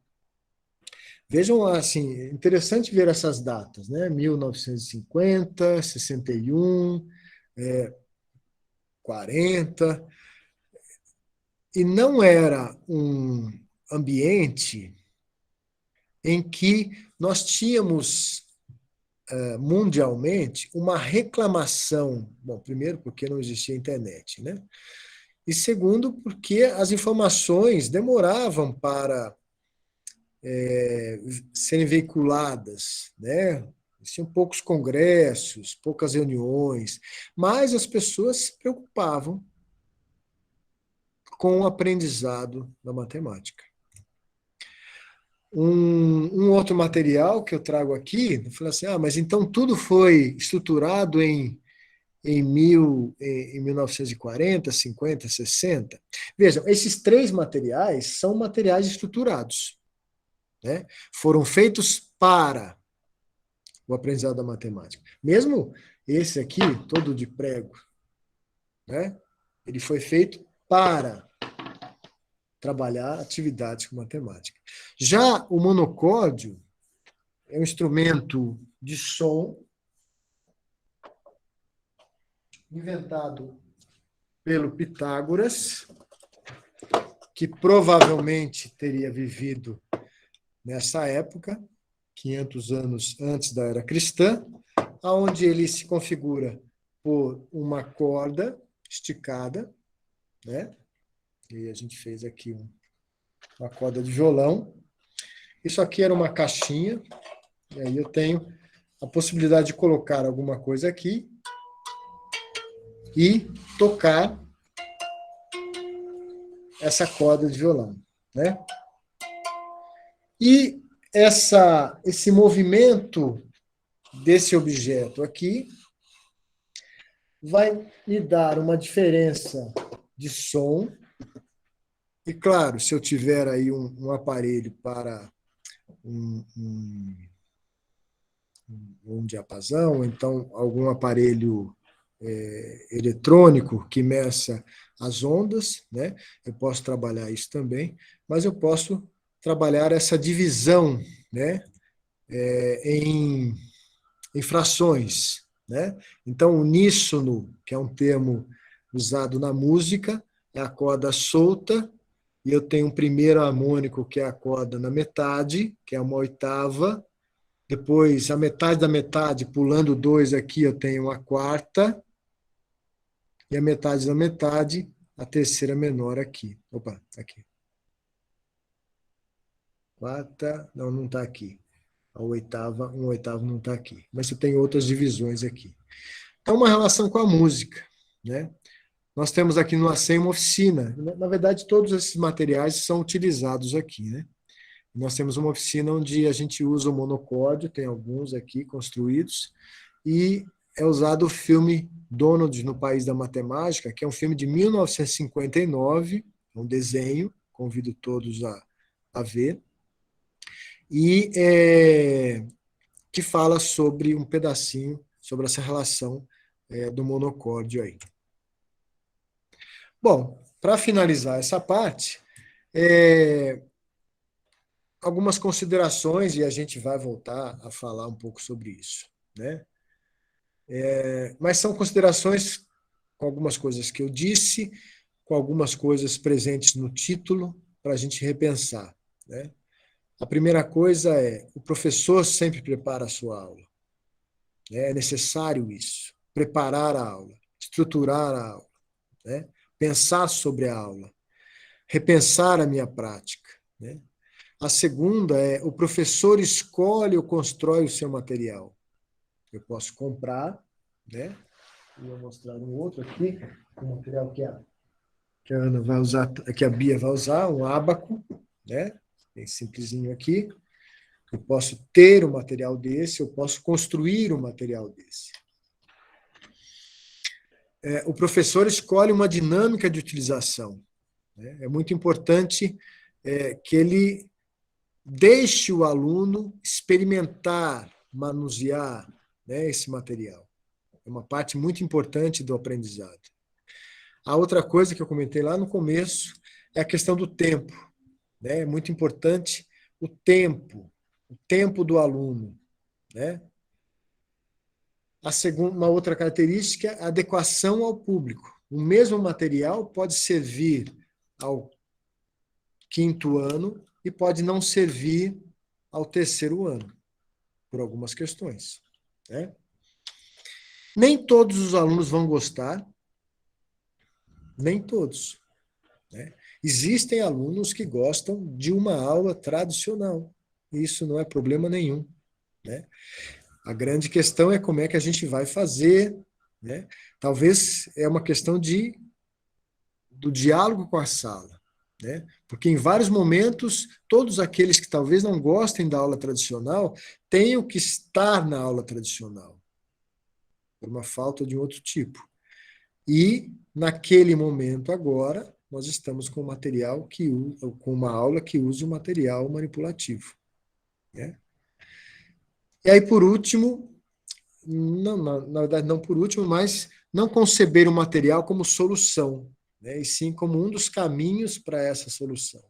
Vejam, assim, interessante ver essas datas, né? 1950, 61, 40. E não era um ambiente em que nós tínhamos mundialmente uma reclamação. Bom, primeiro, porque não existia internet, né? E segundo, porque as informações demoravam para serem veiculadas, né? Tinham poucos congressos, poucas reuniões, mas as pessoas se preocupavam com o aprendizado da matemática. Um outro material que eu trago aqui, eu falei assim, mas então tudo foi estruturado em 1940, 50, 60. Vejam, esses três materiais são materiais estruturados, né? Foram feitos para o aprendizado da matemática. Mesmo esse aqui, todo de prego, né? Ele foi feito para trabalhar atividades com matemática. Já o monocórdio é um instrumento de som inventado pelo Pitágoras, que provavelmente teria vivido nessa época, 500 anos antes da era cristã, onde ele se configura por uma corda esticada, né? E a gente fez aqui uma corda de violão. Isso aqui era uma caixinha, e aí eu tenho a possibilidade de colocar alguma coisa aqui e tocar essa corda de violão, né? E esse movimento desse objeto aqui vai me dar uma diferença de som. E, claro, se eu tiver aí um aparelho para um diapasão, então algum aparelho eletrônico que meça as ondas, né? Eu posso trabalhar isso também, mas eu posso trabalhar essa divisão, né? Em frações, né? Então, uníssono, que é um termo usado na música, é a corda solta, e eu tenho um primeiro harmônico, que é a corda na metade, que é uma oitava. Depois, a metade da metade, pulando dois aqui, eu tenho uma quarta. E a metade da metade, a terceira menor aqui. Opa, aqui. Quarta, não está aqui. A oitava, um oitavo não está aqui. Mas você tem outras divisões aqui. Então, uma relação com a música, né? Nós temos aqui no ACEM uma oficina. Na verdade, todos esses materiais são utilizados aqui, né? Nós temos uma oficina onde a gente usa o monocórdio, tem alguns aqui construídos, e é usado o filme Donald no País da Matemática, que é um filme de 1959, um desenho, convido todos a ver, e que fala sobre um pedacinho, sobre essa relação do monocórdio aí. Bom, para finalizar essa parte, algumas considerações, e a gente vai voltar a falar um pouco sobre isso, né? Mas são considerações com algumas coisas que eu disse, com algumas coisas presentes no título, para a gente repensar, né? A primeira coisa é, o professor sempre prepara a sua aula. É necessário isso, preparar a aula, estruturar a aula, né? Pensar sobre a aula, repensar a minha prática, né? A segunda é, o professor escolhe ou constrói o seu material. Eu posso comprar, né? Vou mostrar um outro aqui, um material que a Ana vai usar, que a Bia vai usar, um ábaco, né? Bem simplesinho aqui. Eu posso ter um material desse, eu posso construir um material desse. O professor escolhe uma dinâmica de utilização, né? É muito importante que ele deixe o aluno experimentar, manusear, né, esse material. É uma parte muito importante do aprendizado. A outra coisa que eu comentei lá no começo é a questão do tempo, né? É muito importante o tempo do aluno, né? Uma outra característica é a adequação ao público. O mesmo material pode servir ao quinto ano e pode não servir ao terceiro ano, por algumas questões, né? Nem todos os alunos vão gostar, nem todos, né? Existem alunos que gostam de uma aula tradicional, e isso não é problema nenhum, né? A grande questão é como é que a gente vai fazer, né? Talvez é uma questão do diálogo com a sala, né? Porque em vários momentos, todos aqueles que talvez não gostem da aula tradicional tenham que estar na aula tradicional, por uma falta de outro tipo. E, naquele momento agora, nós estamos com material com uma aula que usa o material manipulativo, né? E aí, por último, não, na verdade, não por último, mas não conceber o material como solução, né? E sim como um dos caminhos para essa solução,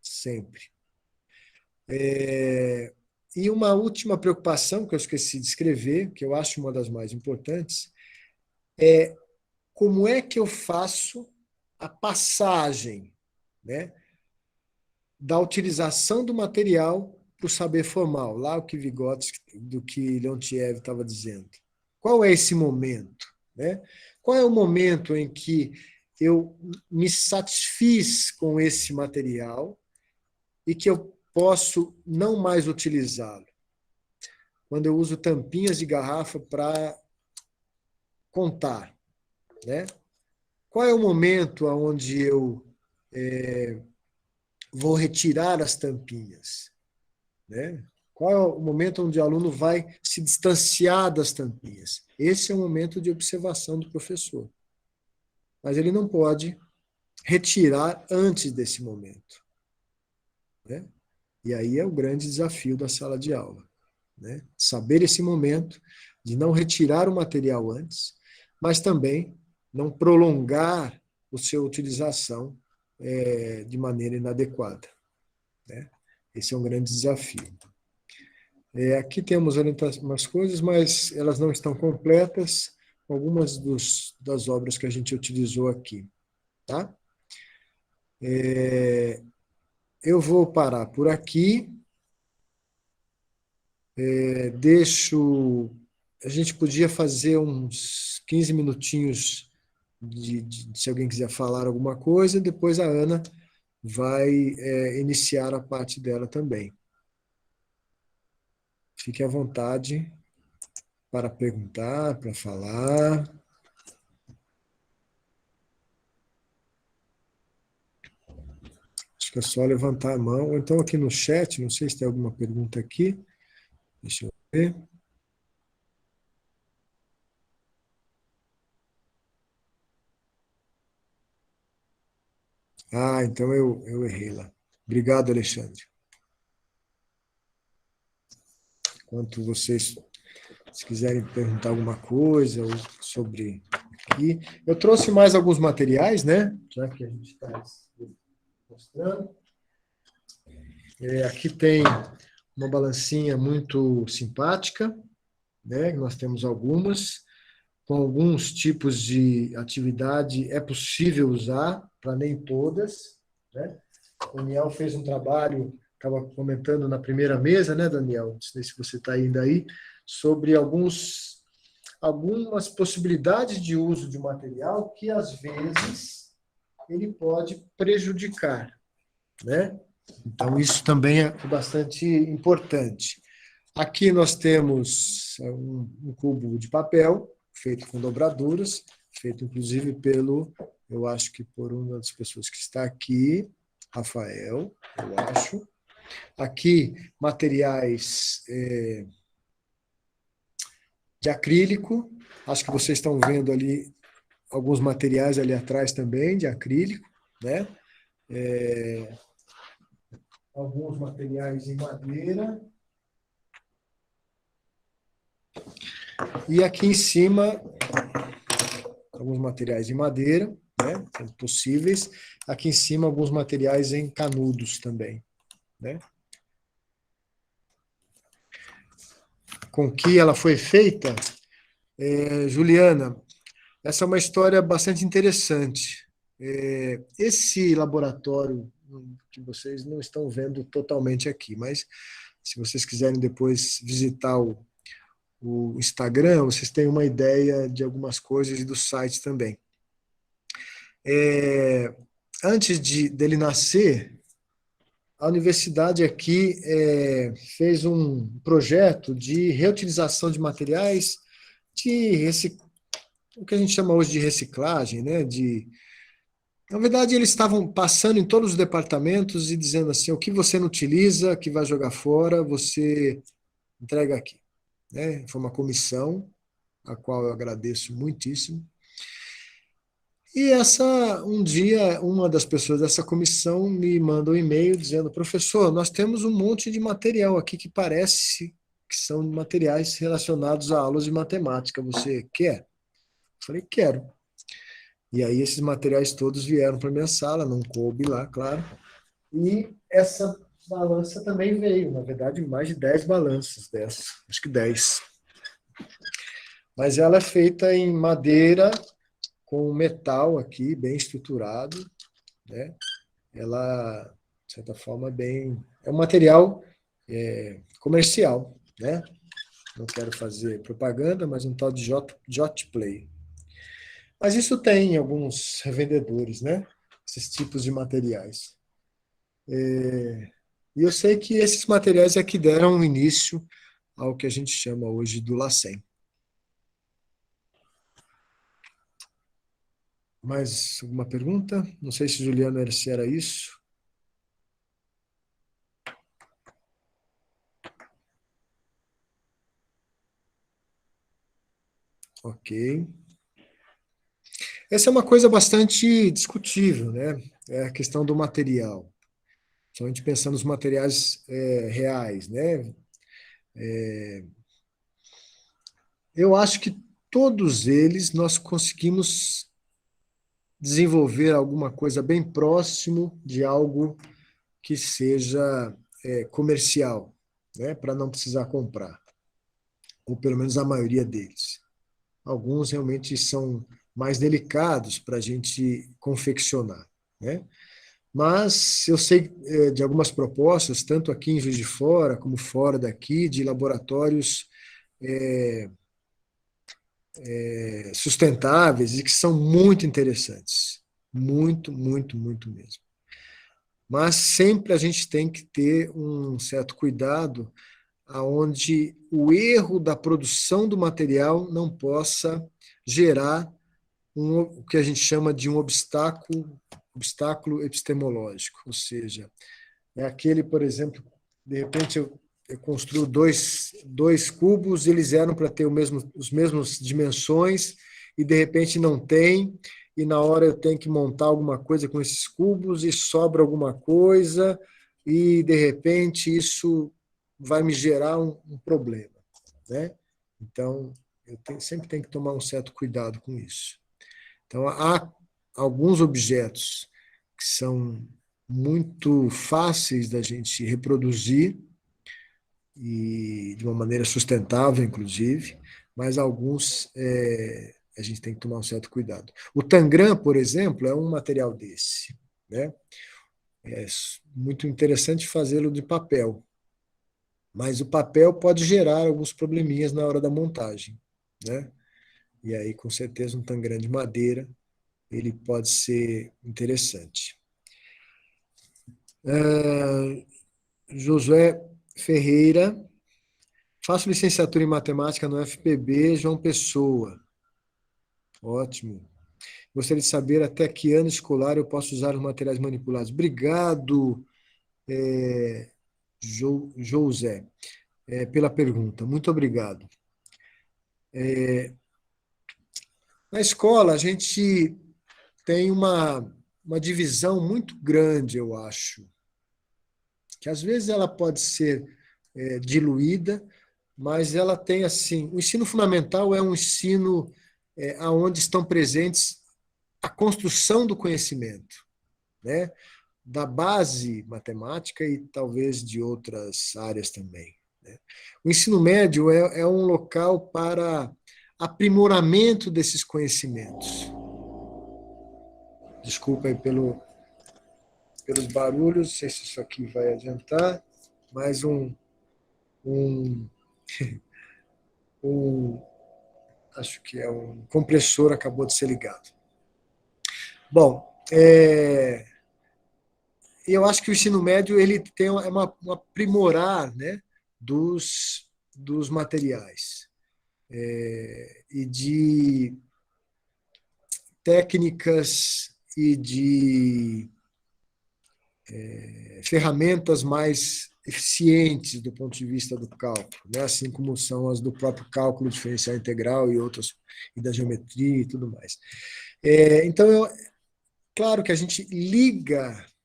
sempre. E uma última preocupação que eu esqueci de escrever, que eu acho uma das mais importantes, é como é que eu faço a passagem, né, da utilização do material para o saber formal, lá o que Vygotsky, do que Leontiev estava dizendo. Qual é esse momento, né? Qual é o momento em que eu me satisfiz com esse material e que eu posso não mais utilizá-lo? Quando eu uso tampinhas de garrafa para contar, né? Qual é o momento onde eu vou retirar as tampinhas, né? Qual é o momento onde o aluno vai se distanciar das tampinhas? Esse é o momento de observação do professor. Mas ele não pode retirar antes desse momento, né? E aí é o grande desafio da sala de aula, né? Saber esse momento de não retirar o material antes, mas também não prolongar a sua utilização de maneira inadequada, né? Esse é um grande desafio. Aqui temos umas coisas, mas elas não estão completas, algumas das obras que a gente utilizou aqui. Tá? Eu vou parar por aqui. A gente podia fazer uns 15 minutinhos se alguém quiser falar alguma coisa, depois a Ana vai iniciar a parte dela também. Fique à vontade para perguntar, para falar. Acho que é só levantar a mão, ou então aqui no chat, não sei se tem alguma pergunta aqui. Deixa eu ver. Ah, então eu errei lá. Obrigado, Alexandre. Enquanto vocês, se quiserem perguntar alguma coisa ou sobre aqui. Eu trouxe mais alguns materiais, né? Já que a gente está mostrando. Aqui tem uma balancinha muito simpática, né? Nós temos algumas. Com alguns tipos de atividade é possível usar, para nem todas, né? O Daniel fez um trabalho, estava comentando na primeira mesa, né, Daniel? Não sei se você está ainda aí, sobre algumas possibilidades de uso de material que, às vezes, ele pode prejudicar, né? Então, isso também é bastante importante. Aqui nós temos um cubo de papel, feito com dobraduras, feito inclusive eu acho que por uma das pessoas que está aqui, Rafael, eu acho. Aqui, materiais de acrílico, acho que vocês estão vendo ali alguns materiais ali atrás também, de acrílico, né? Alguns materiais em madeira. E aqui em cima, alguns materiais em madeira, né, são possíveis. Aqui em cima, alguns materiais em canudos também, né? Com que ela foi feita, Juliana, essa é uma história bastante interessante. Esse laboratório que vocês não estão vendo totalmente aqui, mas se vocês quiserem depois visitar o Instagram, vocês têm uma ideia de algumas coisas e do site também. Antes dele nascer, a universidade aqui fez um projeto de reutilização de materiais, o que a gente chama hoje de reciclagem, né? Na verdade, eles estavam passando em todos os departamentos e dizendo assim, o que você não utiliza, que vai jogar fora, você entrega aqui, né? Foi uma comissão, a qual eu agradeço muitíssimo. E um dia, uma das pessoas dessa comissão me manda um e-mail dizendo, professor, nós temos um monte de material aqui que parece que são materiais relacionados a aulas de matemática. Você quer? Eu falei, quero. E aí esses materiais todos vieram para minha sala, não coube lá, claro. E essa balança também veio, na verdade, mais de 10 balanças dessas, acho que 10. Mas ela é feita em madeira, com metal aqui, bem estruturado, né? Ela, de certa forma, é um material comercial, né? Não quero fazer propaganda, mas um tal de Jotplay. Mas isso tem em alguns revendedores, né? Esses tipos de materiais. E eu sei que esses materiais é que deram início ao que a gente chama hoje do LACEN. Mais alguma pergunta? Não sei se Juliana se era isso. Ok. Essa é uma coisa bastante discutível, né? É a questão do material. Somente pensando nos materiais reais, né? Eu acho que todos eles nós conseguimos desenvolver alguma coisa bem próximo de algo que seja comercial, né, para não precisar comprar, ou pelo menos a maioria deles. Alguns realmente são mais delicados para a gente confeccionar, né? Mas eu sei de algumas propostas, tanto aqui em Juiz de Fora, como fora daqui, de laboratórios sustentáveis e que são muito interessantes. Muito, muito, muito mesmo. Mas sempre a gente tem que ter um certo cuidado aonde o erro da produção do material não possa gerar o que a gente chama de um obstáculo epistemológico, ou seja, é aquele, por exemplo, de repente eu construo dois cubos, eles eram para ter os mesmos dimensões, e de repente não tem, e na hora eu tenho que montar alguma coisa com esses cubos, e sobra alguma coisa, e de repente isso vai me gerar um problema, né? Então, sempre tenho que tomar um certo cuidado com isso. Então, há alguns objetos que são muito fáceis da gente reproduzir, e de uma maneira sustentável, inclusive, mas alguns a gente tem que tomar um certo cuidado. O Tangram, por exemplo, é um material desse, né? É muito interessante fazê-lo de papel, mas o papel pode gerar alguns probleminhas na hora da montagem, né? E aí, com certeza, um Tangram de madeira ele pode ser interessante. Josué Ferreira, faço licenciatura em matemática no FPB João Pessoa. Ótimo. Gostaria de saber até que ano escolar eu posso usar os materiais manipulados. Obrigado, José, pela pergunta. Muito obrigado. Na escola, a gente tem uma divisão muito grande, eu acho, que às vezes ela pode ser diluída, mas ela tem assim, o ensino fundamental é um ensino onde estão presentes a construção do conhecimento, né? Da base matemática e talvez de outras áreas também, né? O ensino médio é um local para aprimoramento desses conhecimentos. Desculpa aí pelos barulhos, não sei se isso aqui vai adiantar, mas acho que é um compressor acabou de ser ligado. Bom, eu acho que o ensino médio ele tem um aprimorar, né, dos materiais e de técnicas e de ferramentas mais eficientes do ponto de vista do cálculo, né? Assim como são as do próprio cálculo diferencial integral e outras, e da geometria e tudo mais. Então, claro que a gente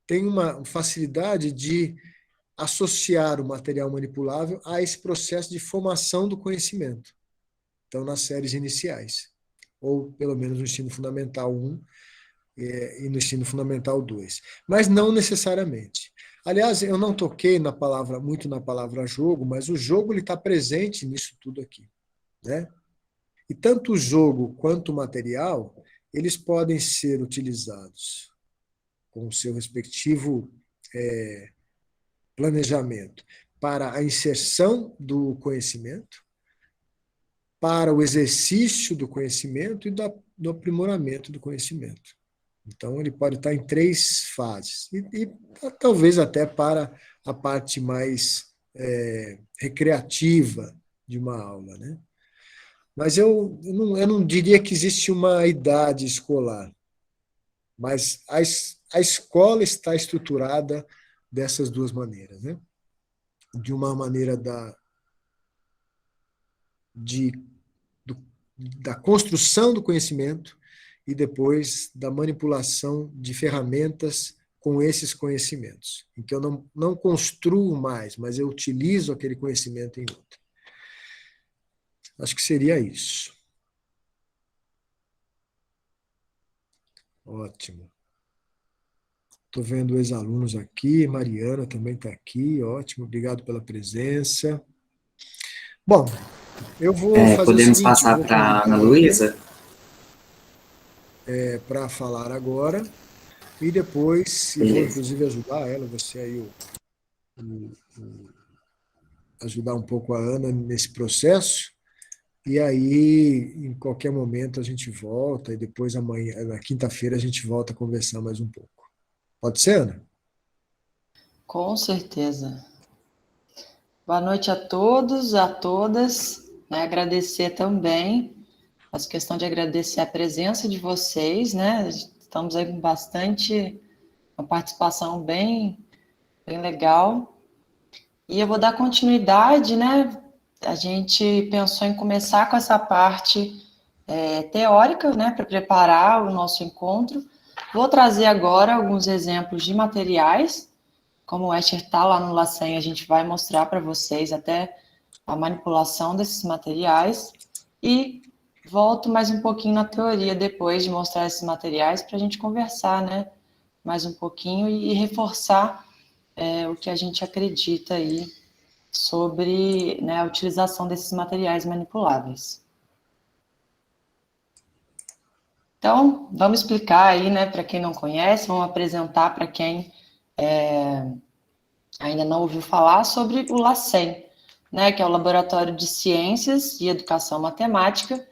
tem uma facilidade de associar o material manipulável a esse processo de formação do conhecimento. Então, nas séries iniciais, ou pelo menos no ensino fundamental 1 e no ensino fundamental 2. Mas não necessariamente. Aliás, eu não toquei muito na palavra jogo, mas o jogo está presente nisso tudo aqui, né? E tanto o jogo quanto o material, eles podem ser utilizados com o seu respectivo planejamento para a inserção do conhecimento, para o exercício do conhecimento e do aprimoramento do conhecimento. Então, ele pode estar em 3 fases, e talvez até para a parte mais recreativa de uma aula, né? Mas eu não diria que existe uma idade escolar, mas a escola está estruturada dessas 2 maneiras, né? De uma maneira da construção do conhecimento e depois da manipulação de ferramentas com esses conhecimentos, em que eu não construo mais, mas eu utilizo aquele conhecimento em outro. Acho que seria isso. Ótimo. Estou vendo os ex-alunos aqui, Mariana também está aqui, ótimo, obrigado pela presença. Bom, eu vou fazer o Podemos seguinte, eu passar vou para a convidar a Ana Ana Luísa? para falar agora, e depois eu vou Beleza. inclusive ajudar ela, você aí, ajudar um pouco a Ana nesse processo, e aí em qualquer momento a gente volta, e depois amanhã, na quinta-feira, a gente volta a conversar mais um pouco. Pode ser, Ana? Com certeza. Boa noite a todos, a todas. Né? Agradecer também, faço questão de agradecer a presença de vocês, né? Estamos aí com uma participação bem legal. E eu vou dar continuidade, né? A gente pensou em começar com essa parte teórica, né, para preparar o nosso encontro. Vou trazer agora alguns exemplos de materiais. Como o Escher está lá no LACEN, a gente vai mostrar para vocês até a manipulação desses materiais e volto mais um pouquinho na teoria depois de mostrar esses materiais para a gente conversar, né, mais um pouquinho e reforçar o que a gente acredita aí sobre, né, a utilização desses materiais manipuláveis. Então, vamos explicar aí, né, para quem não conhece, vamos apresentar para quem ainda não ouviu falar sobre o LACEN, né, que é o Laboratório de Ciências e Educação Matemática,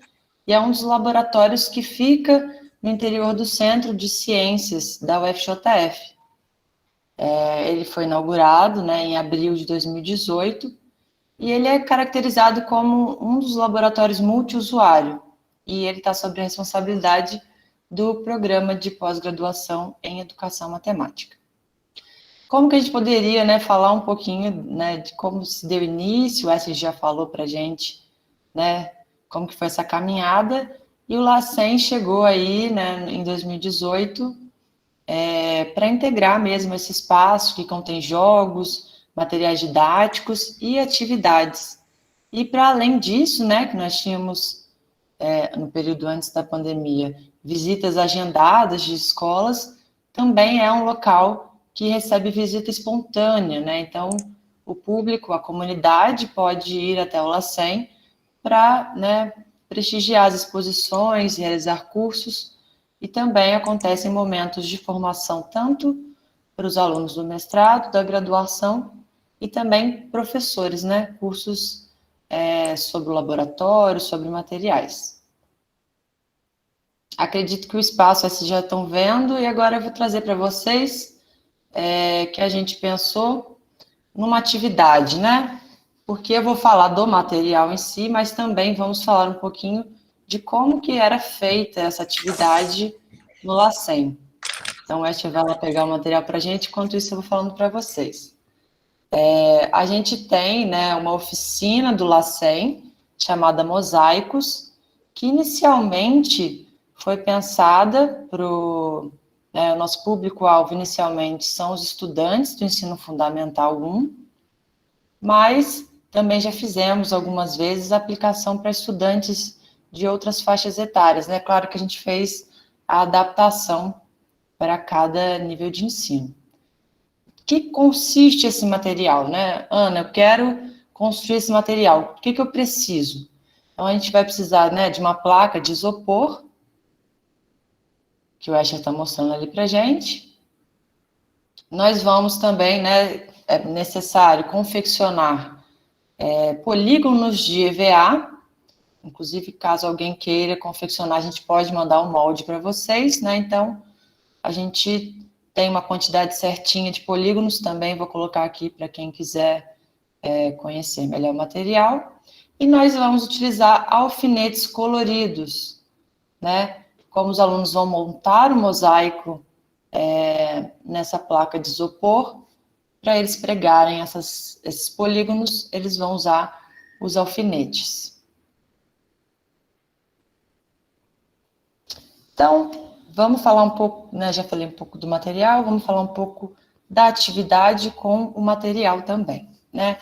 e é um dos laboratórios que fica no interior do Centro de Ciências da UFJF. Ele foi inaugurado, né, em abril de 2018, e ele é caracterizado como um dos laboratórios multiusuário, e ele está sob a responsabilidade do Programa de Pós-Graduação em Educação Matemática. Como que a gente poderia, né, falar um pouquinho, né, de como se deu início, o S já falou para a gente, né, como que foi essa caminhada, e o LACEN chegou aí, né, em 2018, para integrar mesmo esse espaço que contém jogos, materiais didáticos e atividades. E para além disso, né, que nós tínhamos, no período antes da pandemia, visitas agendadas de escolas, também é um local que recebe visita espontânea, né? Então, o público, a comunidade pode ir até o LACEN para, né, prestigiar as exposições, realizar cursos, e também acontecem momentos de formação tanto para os alunos do mestrado, da graduação, e também professores, né? Cursos sobre o laboratório, sobre materiais. Acredito que o espaço vocês já estão vendo, e agora eu vou trazer para vocês que a gente pensou numa atividade, né? Porque eu vou falar do material em si, mas também vamos falar um pouquinho de como que era feita essa atividade no LACEN. Então, o Esther vai lá pegar o material para a gente, enquanto isso eu vou falando para vocês. A gente tem, né, uma oficina do LACEN, chamada Mosaicos, que inicialmente foi pensada para o nosso público-alvo, inicialmente, são os estudantes do ensino fundamental 1, mas também já fizemos algumas vezes aplicação para estudantes de outras faixas etárias, né? Claro que a gente fez a adaptação para cada nível de ensino. O que consiste esse material, né? Ana, eu quero construir esse material, o que eu preciso? Então, a gente vai precisar, né, de uma placa de isopor, que o Escher está mostrando ali para a gente. Nós vamos também, né, é necessário confeccionar polígonos de EVA, inclusive, caso alguém queira confeccionar, a gente pode mandar um molde para vocês, né? Então, a gente tem uma quantidade certinha de polígonos, também vou colocar aqui para quem quiser conhecer melhor o material. E nós vamos utilizar alfinetes coloridos, né? Como os alunos vão montar o mosaico nessa placa de isopor, para eles pregarem esses polígonos, eles vão usar os alfinetes. Então, vamos falar um pouco, né, já falei um pouco do material, vamos falar um pouco da atividade com o material também, né?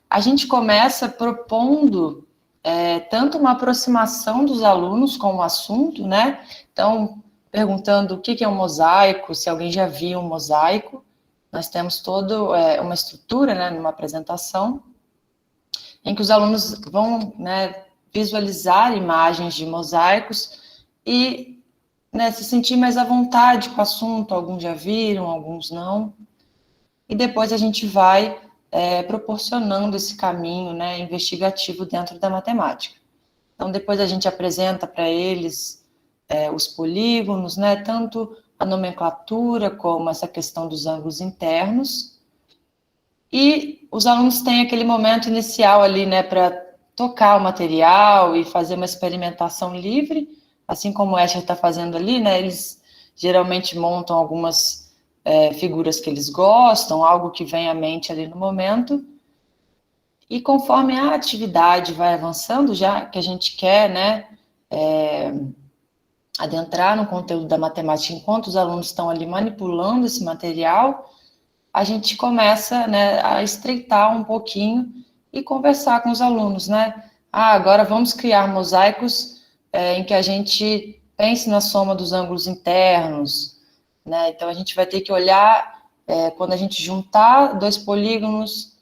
A gente começa propondo tanto uma aproximação dos alunos com o assunto, né? Então, perguntando o que é um mosaico, se alguém já viu um mosaico. Nós temos toda uma estrutura, né, numa apresentação, em que os alunos vão, né, visualizar imagens de mosaicos e, né, se sentir mais à vontade com o assunto. Alguns já viram, alguns não. E depois a gente vai proporcionando esse caminho, né, investigativo dentro da matemática. Então, depois a gente apresenta para eles os polígonos, né, tanto a nomenclatura como essa questão dos ângulos internos. E os alunos têm aquele momento inicial ali, né, para tocar o material e fazer uma experimentação livre, assim como o Escher está fazendo ali, né, eles geralmente montam algumas figuras que eles gostam, algo que vem à mente ali no momento, e conforme a atividade vai avançando, já que a gente quer, né, adentrar no conteúdo da matemática enquanto os alunos estão ali manipulando esse material, a gente começa, né, a estreitar um pouquinho e conversar com os alunos, né? Agora vamos criar mosaicos em que a gente pense na soma dos ângulos internos, né? Então, a gente vai ter que olhar, quando a gente juntar dois polígonos,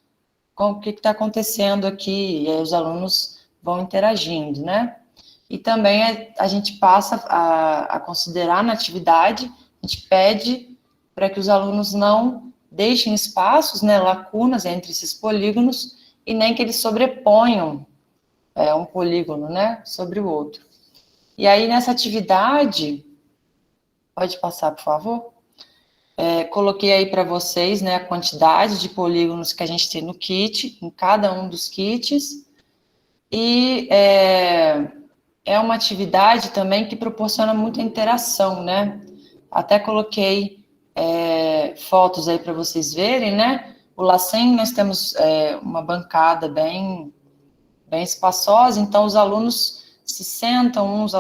o que está acontecendo aqui, e aí os alunos vão interagindo, né? E também a gente passa a considerar na atividade, a gente pede para que os alunos não deixem espaços, né, lacunas entre esses polígonos, e nem que eles sobreponham um polígono, né, sobre o outro. E aí, nessa atividade, pode passar, por favor? Coloquei aí para vocês, né, a quantidade de polígonos que a gente tem no kit, em cada um dos kits, e é uma atividade também que proporciona muita interação, né? Até coloquei fotos aí para vocês verem, né? O LACEN, nós temos uma bancada bem espaçosa, então os alunos se sentam uns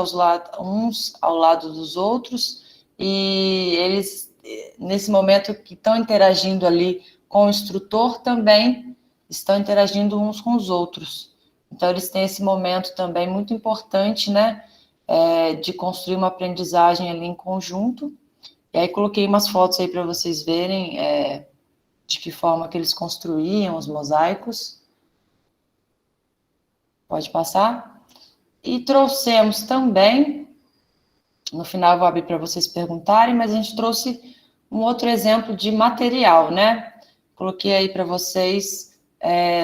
ao lado dos outros, e eles, nesse momento que estão interagindo ali com o instrutor, também estão interagindo uns com os outros. Então, eles têm esse momento também muito importante, né, de construir uma aprendizagem ali em conjunto. E aí, coloquei umas fotos aí para vocês verem de que forma que eles construíam os mosaicos. Pode passar? E trouxemos também, no final eu vou abrir para vocês perguntarem, mas a gente trouxe um outro exemplo de material, né? Coloquei aí para vocês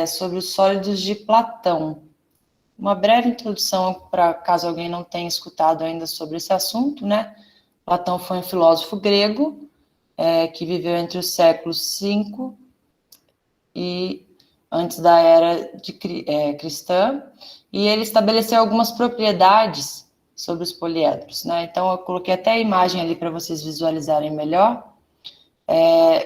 sobre os sólidos de Platão. Uma breve introdução para caso alguém não tenha escutado ainda sobre esse assunto, né? Platão foi um filósofo grego que viveu entre os séculos 5 e antes da era cristã, e ele estabeleceu algumas propriedades sobre os poliedros, né? Então, eu coloquei até a imagem ali para vocês visualizarem melhor.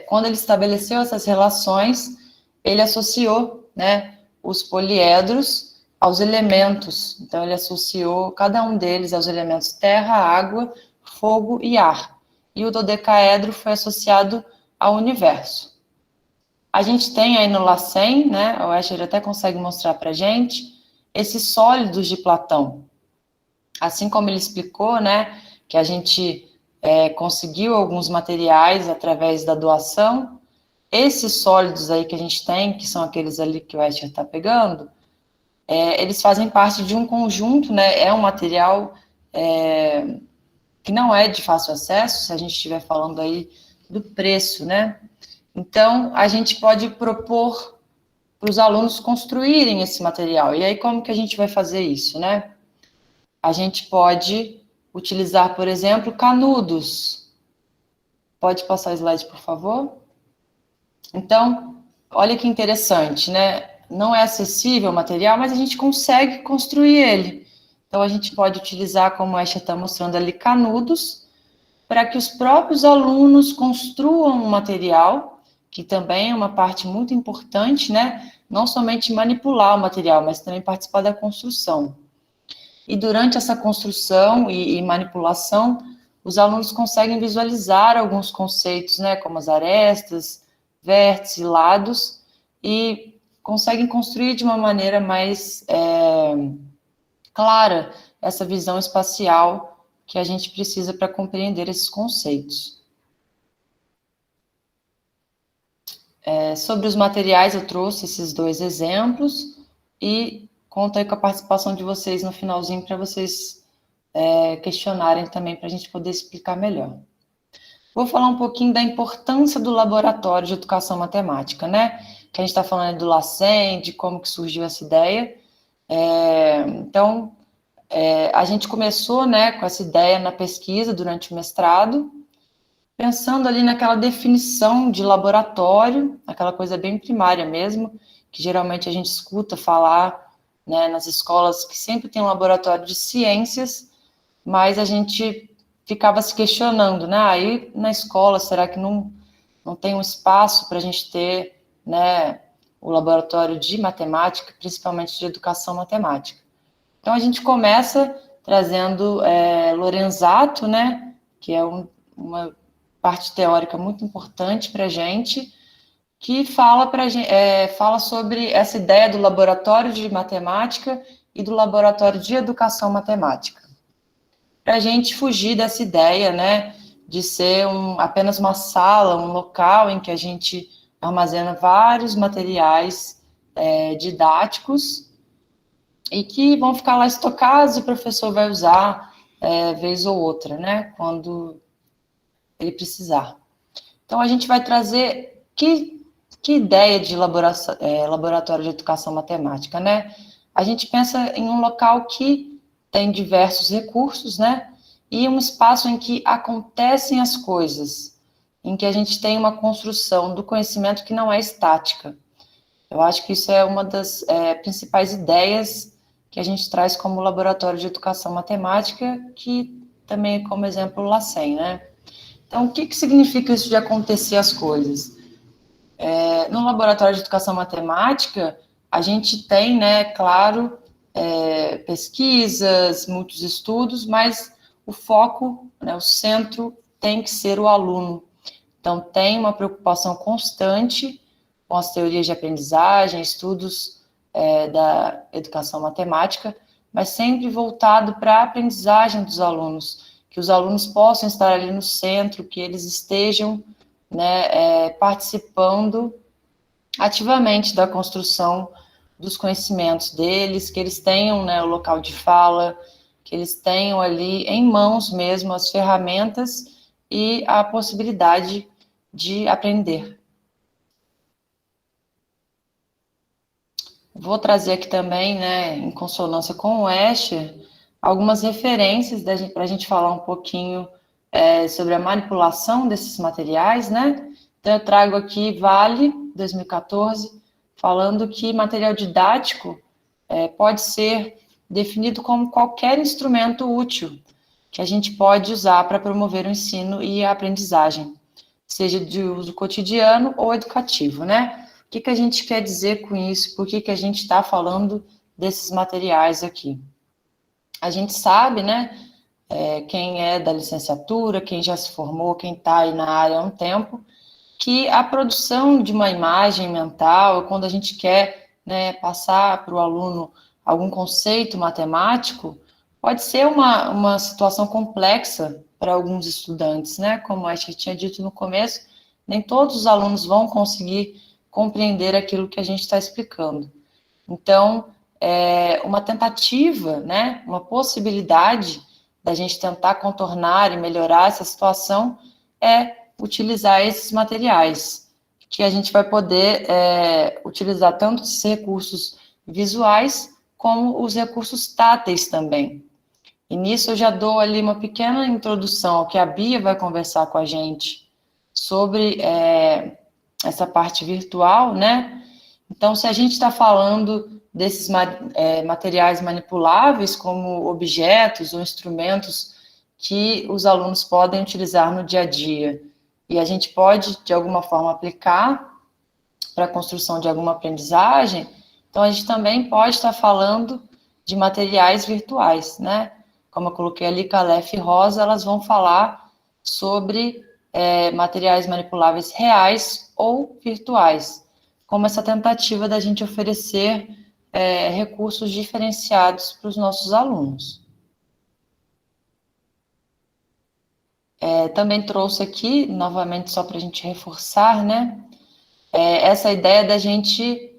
Quando ele estabeleceu essas relações, ele associou, né, os poliedros aos elementos. Então, ele associou cada um deles aos elementos terra, água, fogo e ar. E o dodecaedro foi associado ao universo. A gente tem aí no LACEN, né, o Escher até consegue mostrar para a gente, esses sólidos de Platão. Assim como ele explicou, né, que a gente conseguiu alguns materiais através da doação, esses sólidos aí que a gente tem, que são aqueles ali que o Escher está pegando, eles fazem parte de um conjunto, né, é um material que não é de fácil acesso, se a gente estiver falando aí do preço, né? Então, a gente pode propor para os alunos construírem esse material. E aí, como que a gente vai fazer isso, né? A gente pode utilizar, por exemplo, canudos. Pode passar o slide, por favor? Então, olha que interessante, né? Não é acessível o material, mas a gente consegue construir ele. Então, a gente pode utilizar, como a Escher está mostrando ali, canudos, para que os próprios alunos construam um material, que também é uma parte muito importante, né? Não somente manipular o material, mas também participar da construção. E durante essa construção e manipulação, os alunos conseguem visualizar alguns conceitos, né? Como as arestas, vértices e lados, e conseguem construir de uma maneira mais clara essa visão espacial que a gente precisa para compreender esses conceitos. Sobre os materiais, eu trouxe esses 2 exemplos e conto aí com a participação de vocês no finalzinho para vocês questionarem também, para a gente poder explicar melhor. Vou falar um pouquinho da importância do laboratório de educação matemática, né? Que a gente está falando do LACEN, de como que surgiu essa ideia. Então, a gente começou, né, com essa ideia na pesquisa durante o mestrado, pensando ali naquela definição de laboratório, aquela coisa bem primária mesmo, que geralmente a gente escuta falar, né, nas escolas, que sempre tem um laboratório de ciências, mas a gente ficava se questionando, né, aí na escola, será que não tem um espaço para a gente ter, né, o laboratório de matemática, principalmente de educação matemática? Então, a gente começa trazendo Lorenzato, né, que é uma parte teórica muito importante para a gente, que fala sobre essa ideia do laboratório de matemática e do laboratório de educação matemática. Para a gente fugir dessa ideia, né, de ser apenas uma sala, um local em que a gente armazena vários materiais didáticos e que vão ficar lá estocados e o professor vai usar vez ou outra, né, quando ele precisar. Então, a gente vai trazer que ideia de laboratório de educação matemática, né? A gente pensa em um local que tem diversos recursos, né? E um espaço em que acontecem as coisas, em que a gente tem uma construção do conhecimento que não é estática. Eu acho que isso é uma das principais ideias que a gente traz como laboratório de educação matemática, que também é como exemplo o LACEN, né? Então, o que significa isso de acontecer as coisas? No laboratório de educação matemática, a gente tem, né, claro, pesquisas, muitos estudos, mas o foco, né, o centro tem que ser o aluno. Então, tem uma preocupação constante com as teorias de aprendizagem, estudos da educação matemática, mas sempre voltado para a aprendizagem dos alunos, que os alunos possam estar ali no centro, que eles estejam, né, participando ativamente da construção dos conhecimentos deles, que eles tenham, né, o local de fala, que eles tenham ali em mãos mesmo as ferramentas e a possibilidade de aprender. Vou trazer aqui também, né, em consonância com o Escher, algumas referências para a gente falar um pouquinho sobre a manipulação desses materiais, né? Então, eu trago aqui Vale, 2014, falando que material didático pode ser definido como qualquer instrumento útil que a gente pode usar para promover o ensino e a aprendizagem, seja de uso cotidiano ou educativo, né? O que a gente quer dizer com isso? Por que a gente está falando desses materiais aqui? A gente sabe, né, quem é da licenciatura, quem já se formou, quem está aí na área há um tempo, que a produção de uma imagem mental, quando a gente quer, né, passar para o aluno algum conceito matemático, pode ser uma situação complexa para alguns estudantes, né? Como a gente tinha dito no começo, nem todos os alunos vão conseguir compreender aquilo que a gente está explicando. Então, uma tentativa, né, uma possibilidade da gente tentar contornar e melhorar essa situação é utilizar esses materiais, que a gente vai poder utilizar tanto esses recursos visuais como os recursos táteis também. E nisso eu já dou ali uma pequena introdução ao que a Bia vai conversar com a gente sobre essa parte virtual, né? Então, se a gente está falando desses materiais manipuláveis como objetos ou instrumentos que os alunos podem utilizar no dia a dia, e a gente pode, de alguma forma, aplicar para a construção de alguma aprendizagem, então a gente também pode estar falando de materiais virtuais, né? Como eu coloquei ali, Calef e Rosa, elas vão falar sobre materiais manipuláveis reais ou virtuais, como essa tentativa da gente oferecer recursos diferenciados para os nossos alunos. Também trouxe aqui, novamente, só para a gente reforçar, né, essa ideia da gente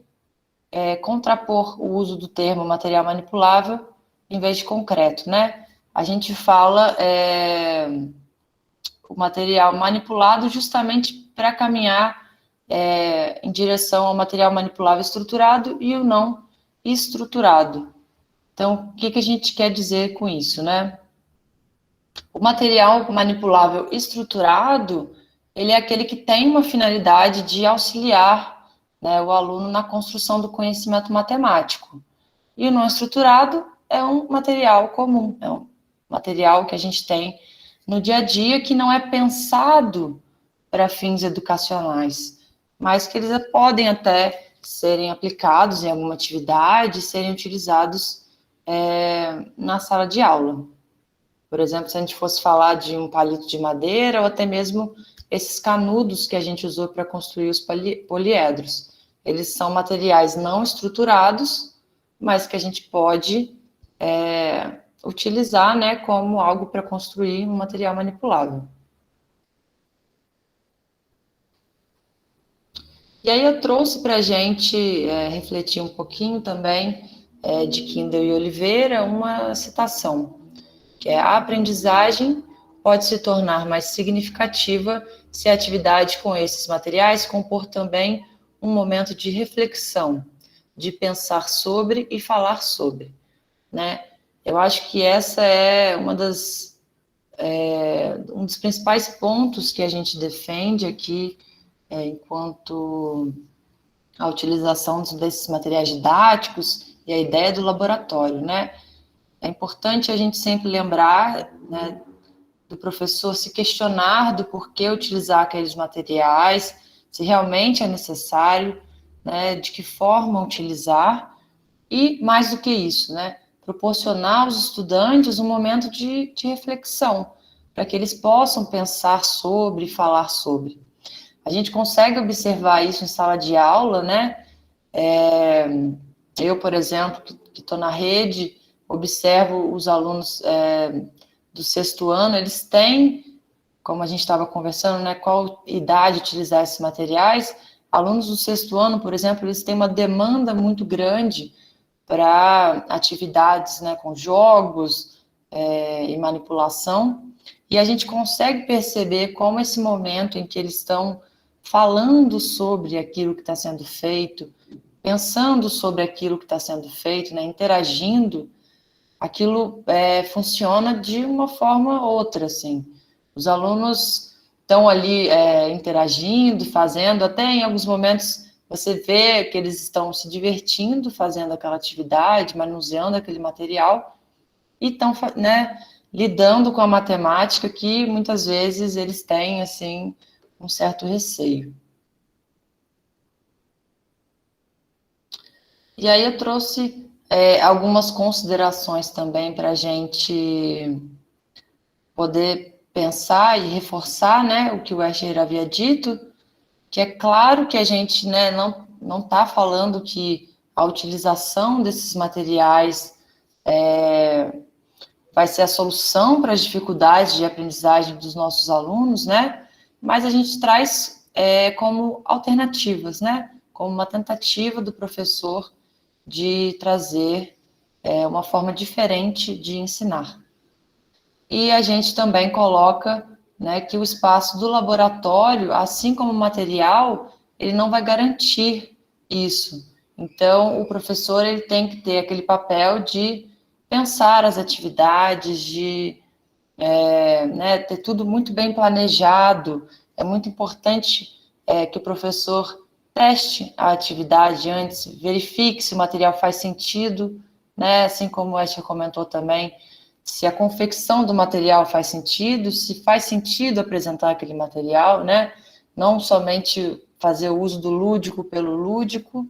contrapor o uso do termo material manipulável em vez de concreto, né? A gente fala o material manipulado justamente para caminhar em direção ao material manipulável estruturado e o não estruturado. Então, o que a gente quer dizer com isso, né? O material manipulável estruturado, ele é aquele que tem uma finalidade de auxiliar, né, o aluno na construção do conhecimento matemático. E o não estruturado é um material comum, é um material que a gente tem no dia a dia que não é pensado para fins educacionais, mas que eles podem até serem aplicados em alguma atividade, serem utilizados na sala de aula. Por exemplo, se a gente fosse falar de um palito de madeira ou até mesmo esses canudos que a gente usou para construir os poliedros. Eles são materiais não estruturados, mas que a gente pode utilizar, né, como algo para construir um material manipulável. E aí eu trouxe para a gente refletir um pouquinho também de Kindle e Oliveira uma citação, que é: a aprendizagem pode se tornar mais significativa se a atividade com esses materiais compor também um momento de reflexão, de pensar sobre e falar sobre, né? Eu acho que essa é um dos principais pontos que a gente defende aqui enquanto a utilização desses materiais didáticos e a ideia do laboratório, né? É importante a gente sempre lembrar, né, do professor se questionar do porquê utilizar aqueles materiais, se realmente é necessário, né, de que forma utilizar, e mais do que isso, né, proporcionar aos estudantes um momento de reflexão, para que eles possam pensar sobre e falar sobre. A gente consegue observar isso em sala de aula, né? Eu, por exemplo, que estou na rede, observo os alunos do sexto ano, eles têm, como a gente estava conversando, né, qual idade utilizar esses materiais. Alunos do sexto ano, por exemplo, eles têm uma demanda muito grande para atividades, né, com jogos e manipulação, e a gente consegue perceber como esse momento em que eles estão falando sobre aquilo que está sendo feito, pensando sobre aquilo que está sendo feito, né, interagindo, aquilo funciona de uma forma ou outra, assim. Os alunos estão ali interagindo, fazendo, até em alguns momentos você vê que eles estão se divertindo fazendo aquela atividade, manuseando aquele material, e estão, né, lidando com a matemática que muitas vezes eles têm, assim, um certo receio. E aí eu trouxe algumas considerações também para a gente poder pensar e reforçar, né, o que o Escher havia dito, que é claro que a gente, né, não está falando que a utilização desses materiais vai ser a solução para as dificuldades de aprendizagem dos nossos alunos, né, mas a gente traz como alternativas, né, como uma tentativa do professor de trazer uma forma diferente de ensinar. E a gente também coloca, né, que o espaço do laboratório, assim como o material, ele não vai garantir isso. Então, o professor ele tem que ter aquele papel de pensar as atividades, de né, ter tudo muito bem planejado. É muito importante que o professor teste a atividade antes, verifique se o material faz sentido, né, assim como o Escher comentou também, se a confecção do material faz sentido, se faz sentido apresentar aquele material, né, não somente fazer o uso do lúdico pelo lúdico,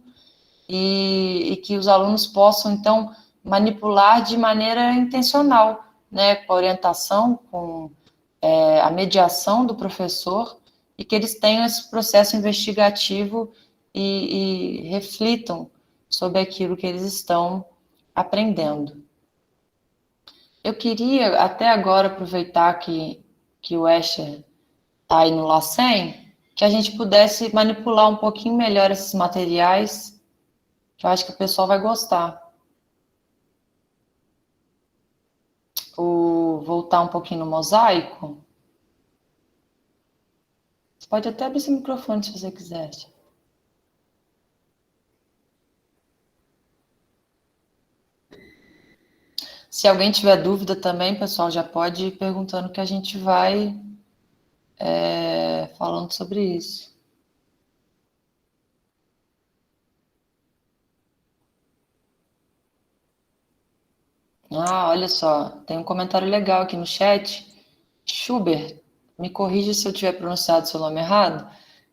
e que os alunos possam, então, manipular de maneira intencional, né, com a orientação, com a mediação do professor, e que eles tenham esse processo investigativo e reflitam sobre aquilo que eles estão aprendendo. Eu queria até agora aproveitar que que o Escher está aí no LACEN, que a gente pudesse manipular um pouquinho melhor esses materiais, que eu acho que o pessoal vai gostar. Voltar um pouquinho no mosaico. Você pode até abrir esse microfone se você quiser. Se alguém tiver dúvida também, pessoal, já pode ir perguntando que a gente vai falando sobre isso. Ah, olha só, tem um comentário legal aqui no chat. Schubert, me corrija se eu tiver pronunciado seu nome errado.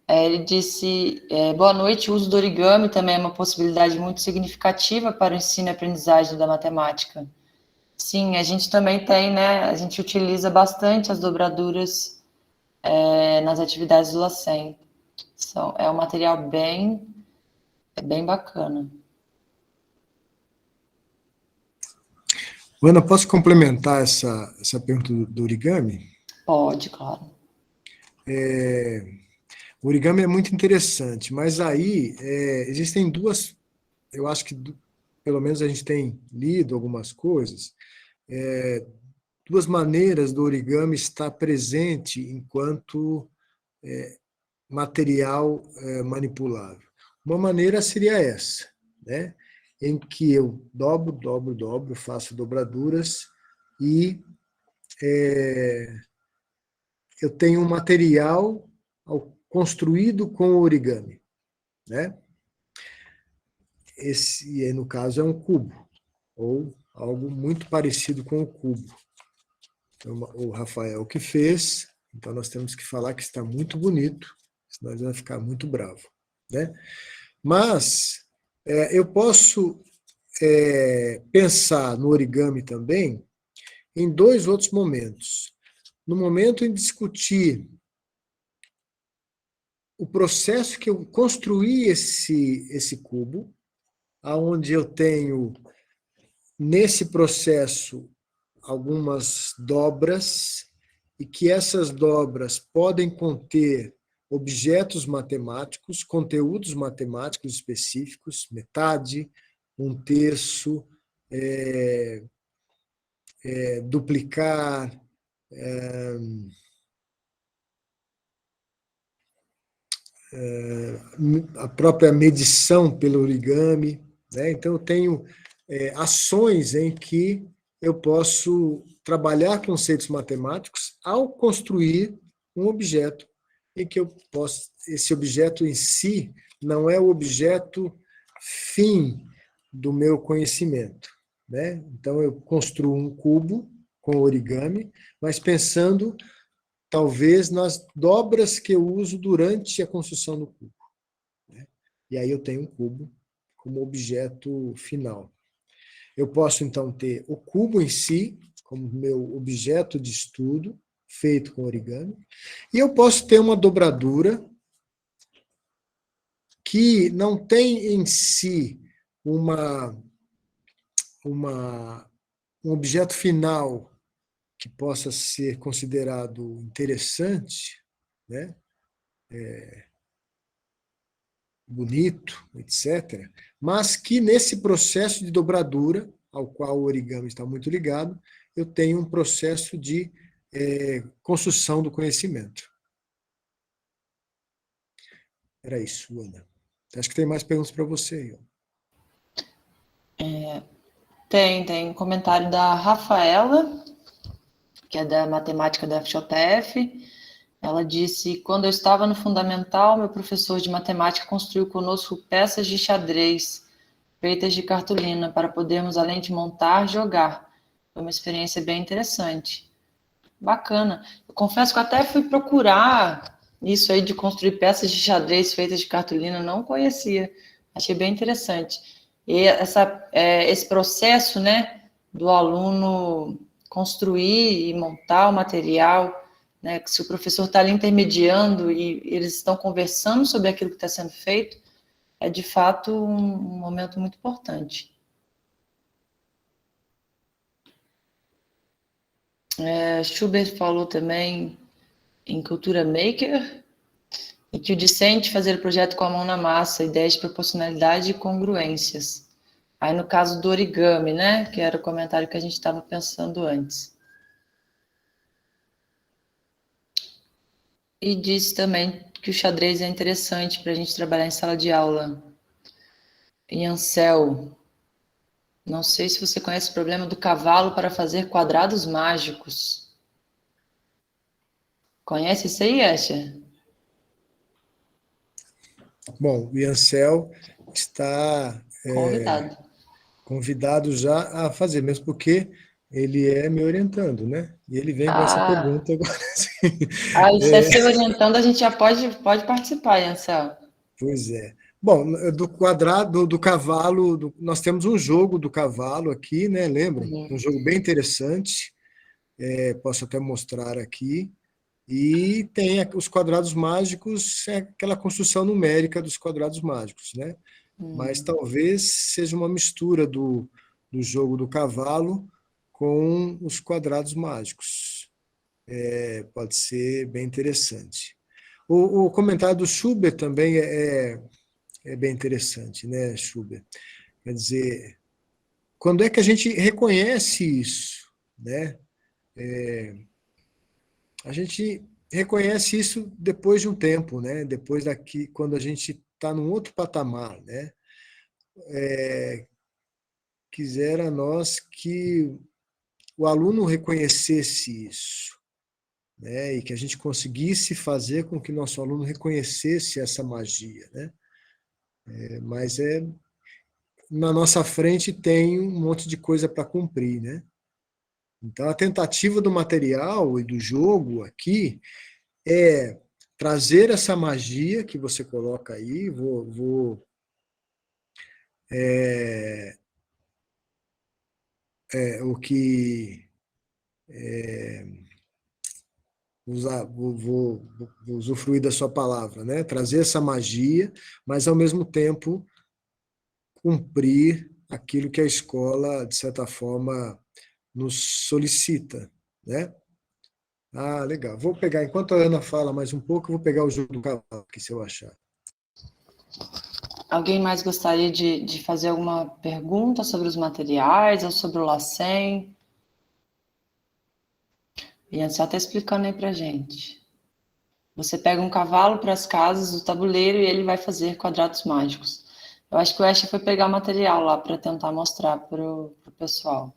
Ele disse, boa noite, o uso do origami também é uma possibilidade muito significativa para o ensino e aprendizagem da matemática. Sim, a gente também tem, né? A gente utiliza bastante as dobraduras nas atividades do LACEN. É um material bem bacana. Ana, posso complementar essa pergunta do origami? Pode, claro. O origami é muito interessante, mas aí existem duas, eu acho que pelo menos a gente tem lido algumas coisas, duas maneiras do origami estar presente enquanto material manipulável. Uma maneira seria essa, né? Em que eu dobro, faço dobraduras e eu tenho um material construído com origami, né? Esse, no caso, é um cubo, ou algo muito parecido com o cubo. Então, o Rafael que fez, então nós temos que falar que está muito bonito, senão ele vai ficar muito bravo, né? Mas eu posso pensar no origami também em dois outros momentos. No momento em discutir o processo que eu construí esse cubo, aonde eu tenho, nesse processo, algumas dobras, e que essas dobras podem conter objetos matemáticos, conteúdos matemáticos específicos, metade, um terço, duplicar, a própria medição pelo origami, né? Então, eu tenho ações em que eu posso trabalhar conceitos matemáticos ao construir um objeto em que eu posso, esse objeto em si não é o objeto fim do meu conhecimento, né? Então, eu construo um cubo com origami, mas pensando talvez nas dobras que eu uso durante a construção do cubo, né? E aí eu tenho um cubo como objeto final. Eu posso, então, ter o cubo em si, como meu objeto de estudo, feito com origami, e eu posso ter uma dobradura que não tem em si um objeto final que possa ser considerado interessante, né? Bonito, etc., mas que nesse processo de dobradura, ao qual o origami está muito ligado, eu tenho um processo de construção do conhecimento. Era isso, Ana. Acho que tem mais perguntas para você. Tem um comentário da Rafaela, que é da matemática da FJF. Ela disse, quando eu estava no fundamental, meu professor de matemática construiu conosco peças de xadrez feitas de cartolina para podermos, além de montar, jogar. Foi uma experiência bem interessante. Bacana. Eu confesso que eu até fui procurar isso aí de construir peças de xadrez feitas de cartolina, não conhecia. Achei bem interessante. E esse processo, né, do aluno construir e montar o material, né, que se o professor está ali intermediando e eles estão conversando sobre aquilo que está sendo feito, é de fato um momento muito importante. Schubert falou também em Cultura Maker, e que o discente fazer o projeto com a mão na massa, ideias de proporcionalidade e congruências. Aí no caso do origami, né, que era o comentário que a gente estava pensando antes. E disse também que o xadrez é interessante para a gente trabalhar em sala de aula. E Ansel, não sei se você conhece o problema do cavalo para fazer quadrados mágicos. Conhece isso aí, Asha? Bom, o Iancel está Convidado. convidado já a fazer, mesmo porque ele é me orientando, né? E ele vem com essa Ah, pergunta agora. Assim. e se é se orientando, a gente já pode participar, Ansel. Pois é. Bom, do quadrado, do cavalo, nós temos um jogo do cavalo aqui, né? Lembram? Um jogo bem interessante, posso até mostrar aqui. E tem os quadrados mágicos, é aquela construção numérica dos quadrados mágicos, né? Mas talvez seja uma mistura do jogo do cavalo com os quadrados mágicos. Pode ser bem interessante. O comentário do Schubert também é bem interessante, né, Schubert? Quer dizer, quando é que a gente reconhece isso, né? A gente reconhece isso depois de um tempo, né? Depois daqui, quando a gente está num outro patamar, né? Quisera nós que o aluno reconhecesse isso, né? E que a gente conseguisse fazer com que nosso aluno reconhecesse essa magia, né? Mas na nossa frente tem um monte de coisa para cumprir, né? Então a tentativa do material e do jogo aqui é trazer essa magia que você coloca aí, o que vou usufruir da sua palavra, né? Trazer essa magia, mas ao mesmo tempo cumprir aquilo que a escola, de certa forma, nos solicita, né? Ah, legal. Vou pegar, enquanto a Ana fala mais um pouco, eu vou pegar o jogo do cavalo aqui, se eu achar. Alguém mais gostaria de fazer alguma pergunta sobre os materiais ou sobre o LACEN? Ian só está explicando aí para gente. Você pega um cavalo para as casas, o tabuleiro, e ele vai fazer quadrados mágicos. Eu acho que o Asher foi pegar o material lá para tentar mostrar para o pessoal.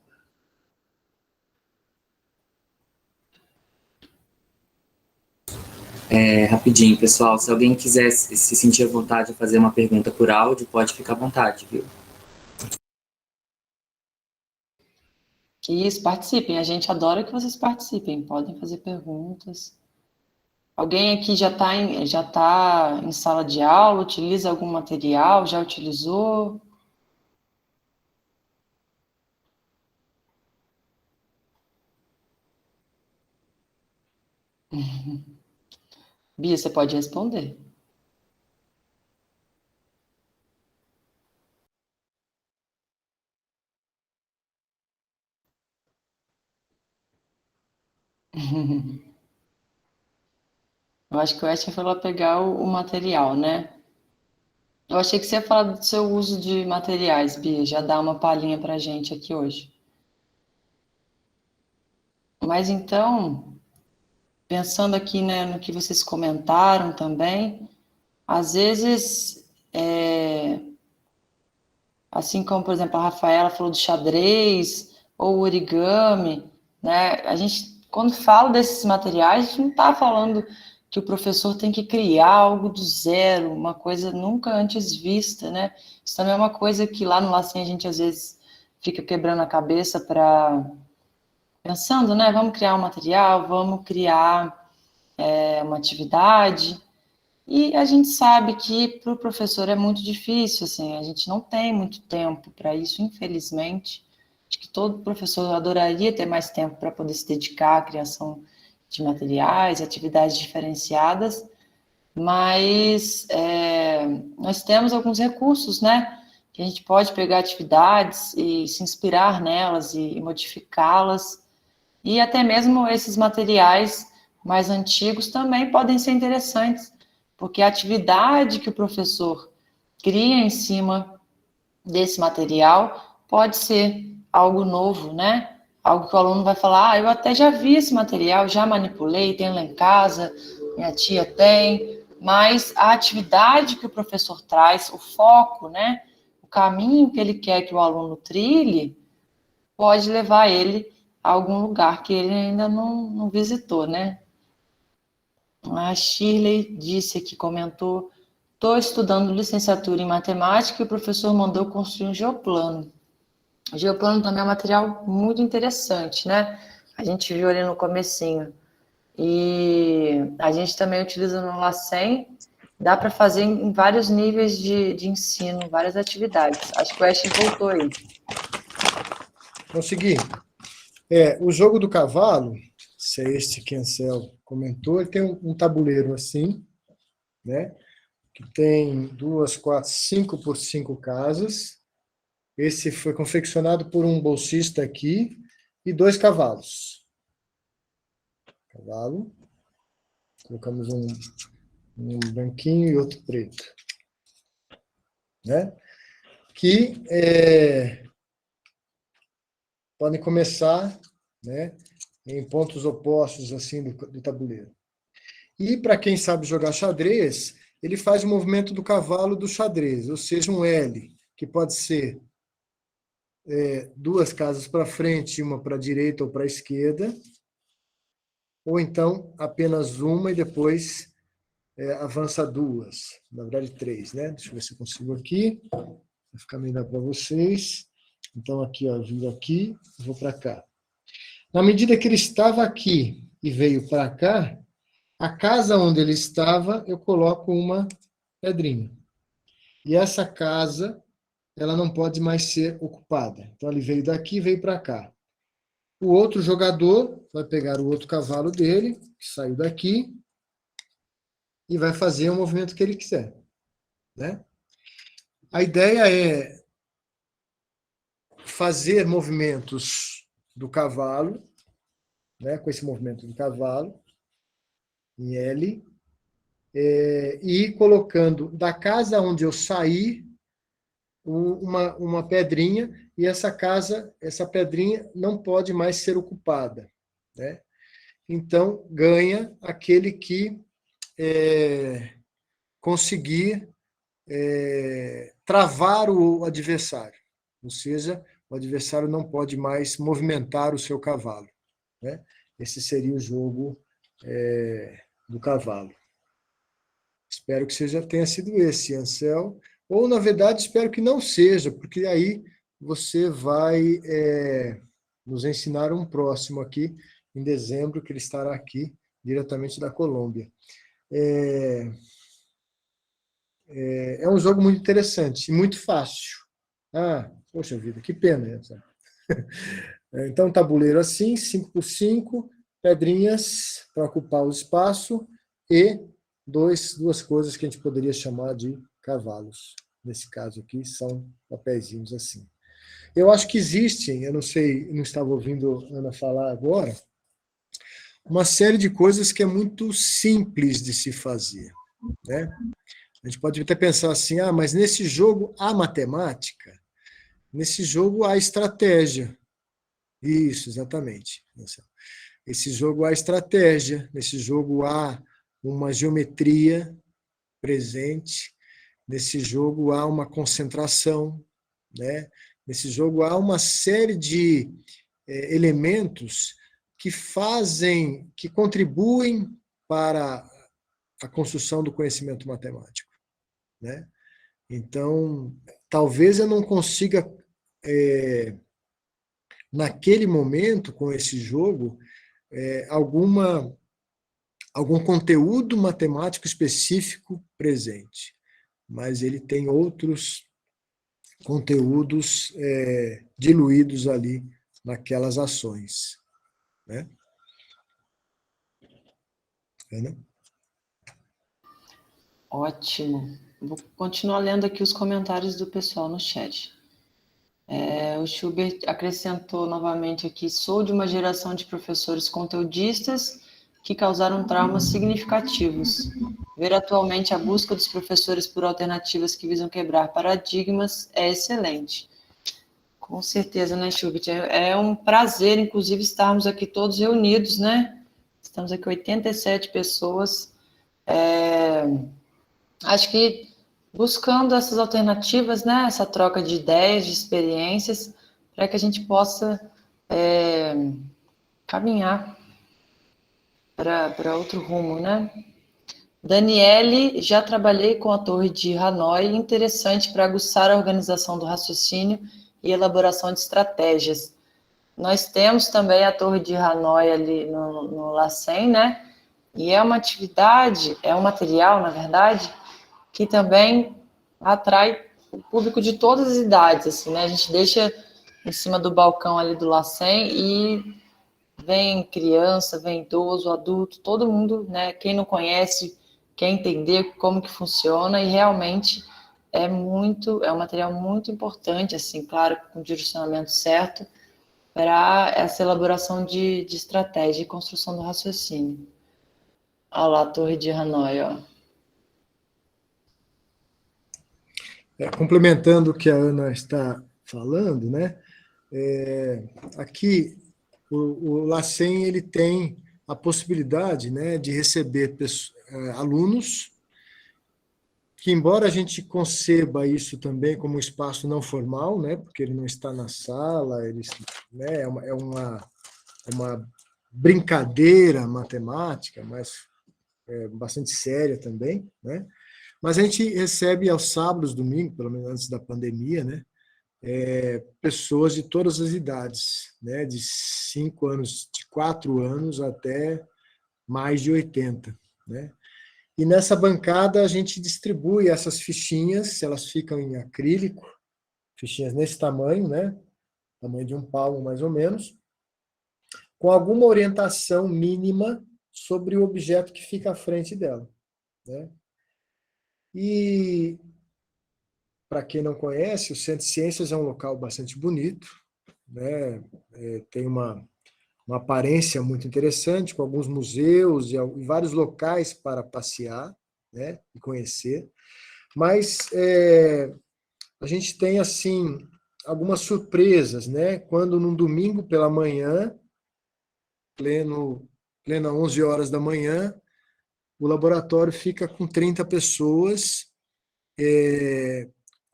Rapidinho, pessoal, se alguém quiser se sentir à vontade de fazer uma pergunta por áudio, pode ficar à vontade, viu? Isso, participem. A gente adora que vocês participem. Podem fazer perguntas. Alguém aqui já tá em sala de aula, utiliza algum material, já utilizou? Bia, você pode responder. Eu acho que o Esther foi lá pegar o material, né? Eu achei que você ia falar do seu uso de materiais, Bia, já dá uma palhinha pra gente aqui hoje. Mas então, pensando aqui, né, no que vocês comentaram também, às vezes, assim como, por exemplo, a Rafaela falou do xadrez ou origami, né? A gente, quando fala desses materiais, a gente não está falando que o professor tem que criar algo do zero, uma coisa nunca antes vista, né? Isso também é uma coisa que lá no Lacem a gente às vezes fica quebrando a cabeça para pensando, né? Vamos criar um material, vamos criar uma atividade. E a gente sabe que para o professor é muito difícil, assim, a gente não tem muito tempo para isso, infelizmente. Acho que todo professor adoraria ter mais tempo para poder se dedicar à criação de materiais, atividades diferenciadas, mas nós temos alguns recursos, né? Que a gente pode pegar atividades e se inspirar nelas e modificá-las, e até mesmo esses materiais mais antigos também podem ser interessantes, porque a atividade que o professor cria em cima desse material pode ser algo novo, né? Algo que o aluno vai falar, eu até já vi esse material, já manipulei, tenho lá em casa, minha tia tem, mas a atividade que o professor traz, o foco, né? O caminho que ele quer que o aluno trilhe, pode levar ele a algum lugar que ele ainda não visitou, né? A Shirley disse aqui, comentou, estou estudando licenciatura em matemática e o professor mandou construir um geoplano. O geoplano também é um material muito interessante, né? A gente viu ali no comecinho. E a gente também utiliza no LACEN, dá para fazer em vários níveis de ensino, várias atividades. Acho que o Ashley voltou aí. Consegui. O jogo do cavalo, se é este que Ansel comentou, ele tem um tabuleiro assim, né? Que tem 2, 4, 5 por 5 casas. Esse foi confeccionado por um bolsista aqui e 2 cavalos. Cavalo. Colocamos um branquinho e outro preto. Né? Que podem começar, né, em pontos opostos assim do tabuleiro. E para quem sabe jogar xadrez, ele faz o movimento do cavalo do xadrez, ou seja, um L, que pode ser 2 casas para frente, uma para a direita ou para a esquerda, ou então apenas uma e depois avança 2, na verdade 3, né? Deixa eu ver se eu consigo aqui, vai ficar melhor para vocês. Então aqui, ó, vindo aqui, vou para cá. Na medida que ele estava aqui e veio para cá, a casa onde ele estava, eu coloco uma pedrinha. E essa casa, ela não pode mais ser ocupada. Então, ele veio daqui e veio para cá. O outro jogador vai pegar o outro cavalo dele, que saiu daqui, e vai fazer o movimento que ele quiser. Né? A ideia é fazer movimentos do cavalo, né, com esse movimento do cavalo, em L, e ir colocando da casa onde eu saí uma pedrinha, e essa pedrinha não pode mais ser ocupada. Né? Então, ganha aquele que conseguir travar o adversário, ou seja, o adversário não pode mais movimentar o seu cavalo. Né? Esse seria o jogo do cavalo. Espero que tenha sido esse, Ansel. Ou, na verdade, espero que não seja, porque aí você vai nos ensinar um próximo aqui, em dezembro, que ele estará aqui, diretamente da Colômbia. É um jogo muito interessante e muito fácil. Poxa vida, que pena. Essa. Então, tabuleiro assim, 5 por 5, pedrinhas para ocupar o espaço e duas coisas que a gente poderia chamar de cavalos. Nesse caso aqui, são papeizinhos assim. Eu acho que existem, eu não sei, não estava ouvindo a Ana falar agora, uma série de coisas que é muito simples de se fazer. Né? A gente pode até pensar assim, mas nesse jogo há matemática? Nesse jogo há estratégia. Isso, exatamente. Esse jogo há estratégia, nesse jogo há uma geometria presente, nesse jogo há uma concentração, né? Nesse jogo há uma série de elementos que contribuem para a construção do conhecimento matemático. Né? Então, talvez eu não consiga, naquele momento, com esse jogo, algum conteúdo matemático específico presente, mas ele tem outros conteúdos diluídos ali naquelas ações. Né? Ótimo. Vou continuar lendo aqui os comentários do pessoal no chat. O Schubert acrescentou novamente aqui, sou de uma geração de professores conteudistas que causaram traumas significativos. Ver atualmente a busca dos professores por alternativas que visam quebrar paradigmas é excelente. Com certeza, né, Schubert? É um prazer, inclusive, estarmos aqui todos reunidos, né? Estamos aqui 87 pessoas. Acho que buscando essas alternativas, né? Essa troca de ideias, de experiências, para que a gente possa caminhar para outro rumo, né? Daniele, já trabalhei com a Torre de Hanoi, interessante para aguçar a organização do raciocínio e elaboração de estratégias. Nós temos também a Torre de Hanoi ali no LACEN, né? E é uma atividade, é um material, na verdade, que também atrai o público de todas as idades, assim, né? A gente deixa em cima do balcão ali do LACEN e vem criança, vem idoso, adulto, todo mundo, né? Quem não conhece, quer entender como que funciona e realmente é um material muito importante, assim, claro, com o direcionamento certo, para essa elaboração de estratégia e construção do raciocínio. Olha lá, a Torre de Hanoi, ó. Complementando o que a Ana está falando, né? Aqui o LACEN ele tem a possibilidade, né, de receber alunos que, embora a gente conceba isso também como um espaço não formal, né, porque ele não está na sala, ele, né, é uma brincadeira matemática, mas bastante séria também, né? Mas a gente recebe aos sábados, domingos, pelo menos antes da pandemia, né, pessoas de todas as idades, né, de 5 anos, de 4 anos até mais de 80, né? E nessa bancada a gente distribui essas fichinhas, elas ficam em acrílico, fichinhas nesse tamanho, né? Tamanho de um palmo mais ou menos, com alguma orientação mínima sobre o objeto que fica à frente dela, né? E para quem não conhece, o Centro de Ciências é um local bastante bonito, né? Tem uma aparência muito interessante, com alguns museus e vários locais para passear, né, e conhecer. Mas a gente tem, assim, algumas surpresas, né? Quando, num domingo pela manhã, plena 11 horas da manhã, o laboratório fica com 30 pessoas,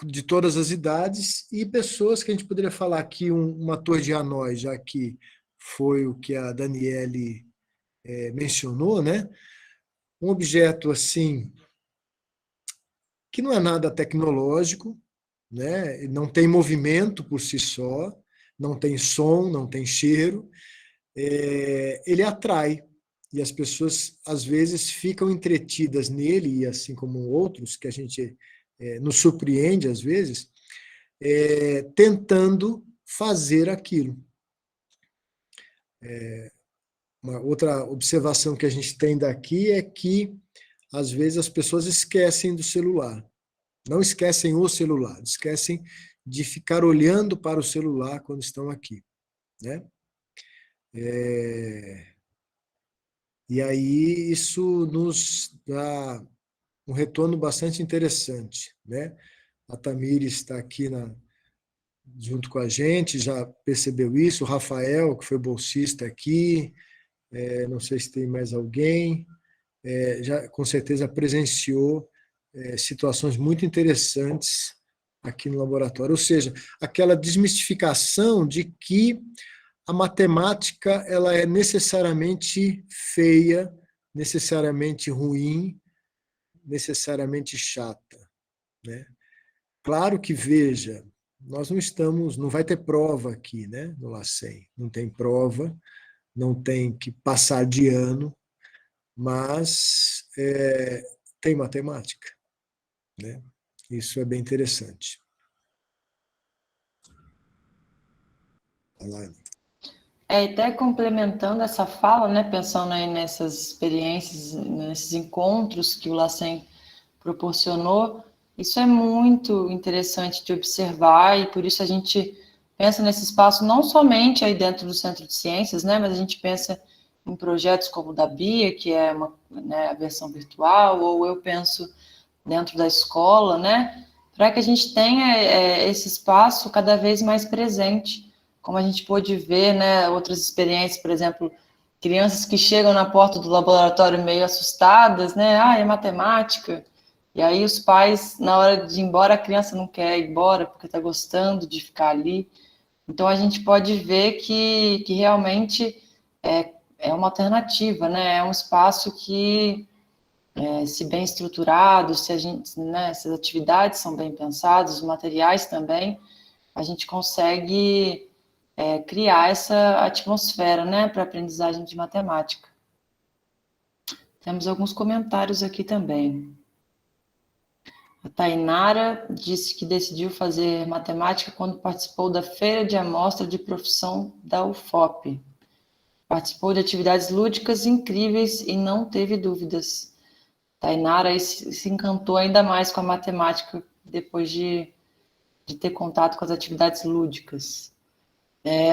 de todas as idades, e pessoas que a gente poderia falar aqui, uma Torre de Hanoi, já que foi o que a Daniele mencionou, né? Um objeto assim que não é nada tecnológico, né? Não tem movimento por si só, não tem som, não tem cheiro, ele atrai, e as pessoas às vezes ficam entretidas nele, e assim como outros que a gente nos surpreende às vezes, tentando fazer aquilo. Uma outra observação que a gente tem daqui é que, às vezes, as pessoas esquecem do celular. Não esquecem o celular, esquecem de ficar olhando para o celular quando estão aqui, né? E aí isso nos dá um retorno bastante interessante, né? A Tamires está aqui junto com a gente, já percebeu isso, o Rafael, que foi bolsista aqui, não sei se tem mais alguém, já com certeza presenciou situações muito interessantes aqui no laboratório. Ou seja, aquela desmistificação de que a matemática ela é necessariamente feia, necessariamente ruim, necessariamente chata, né? Claro que, veja, nós não vai ter prova aqui, né, no LACEN, não tem prova, não tem que passar de ano, mas tem matemática, né? Isso é bem interessante. Alaine. Até complementando essa fala, né, pensando aí nessas experiências, nesses encontros que o LACEN proporcionou, isso é muito interessante de observar e por isso a gente pensa nesse espaço não somente aí dentro do Centro de Ciências, né, mas a gente pensa em projetos como o da Bia, que é né, a versão virtual, ou eu penso dentro da escola, né, para que a gente tenha esse espaço cada vez mais presente, como a gente pôde ver, né, outras experiências, por exemplo, crianças que chegam na porta do laboratório meio assustadas, né, é matemática, e aí os pais, na hora de ir embora, a criança não quer ir embora porque está gostando de ficar ali. Então, a gente pode ver que realmente é uma alternativa, né? É um espaço que, se bem estruturado, se a gente, né, se as atividades são bem pensadas, os materiais também, a gente consegue criar essa atmosfera, né, para a aprendizagem de matemática. Temos alguns comentários aqui também. A Tainara disse que decidiu fazer matemática quando participou da Feira de Amostra de Profissão da UFOP. Participou de atividades lúdicas incríveis e não teve dúvidas. Tainara se encantou ainda mais com a matemática depois de ter contato com as atividades lúdicas.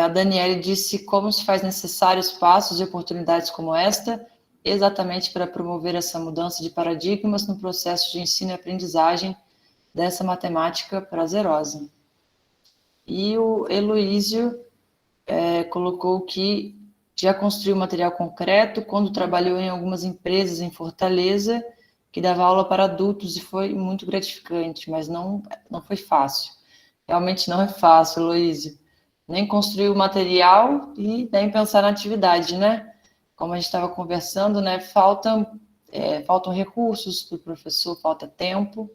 A Daniele disse como se faz necessários passos e oportunidades como esta, exatamente para promover essa mudança de paradigmas no processo de ensino e aprendizagem dessa matemática prazerosa. E o Heloísio colocou que já construiu material concreto quando trabalhou em algumas empresas em Fortaleza, que dava aula para adultos e foi muito gratificante, mas não foi fácil. Realmente não é fácil, Heloísio. Nem construir o material e nem pensar na atividade, né? Como a gente estava conversando, né? Faltam recursos para o professor, falta tempo.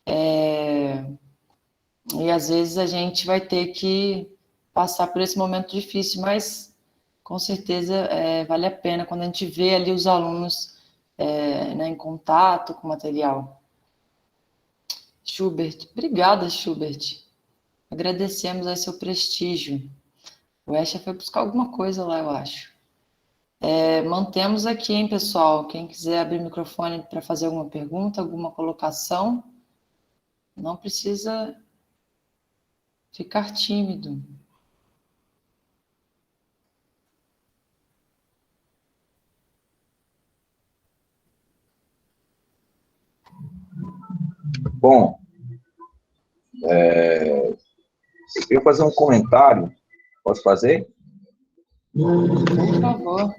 E às vezes a gente vai ter que passar por esse momento difícil, mas com certeza vale a pena quando a gente vê ali os alunos né, em contato com o material. Schubert, obrigada, Schubert. Agradecemos aí seu prestígio. O Esha foi buscar alguma coisa lá, eu acho. Mantemos aqui, hein, pessoal? Quem quiser abrir o microfone para fazer alguma pergunta, alguma colocação, não precisa ficar tímido. Bom, eu queria fazer um comentário. Posso fazer? Por favor.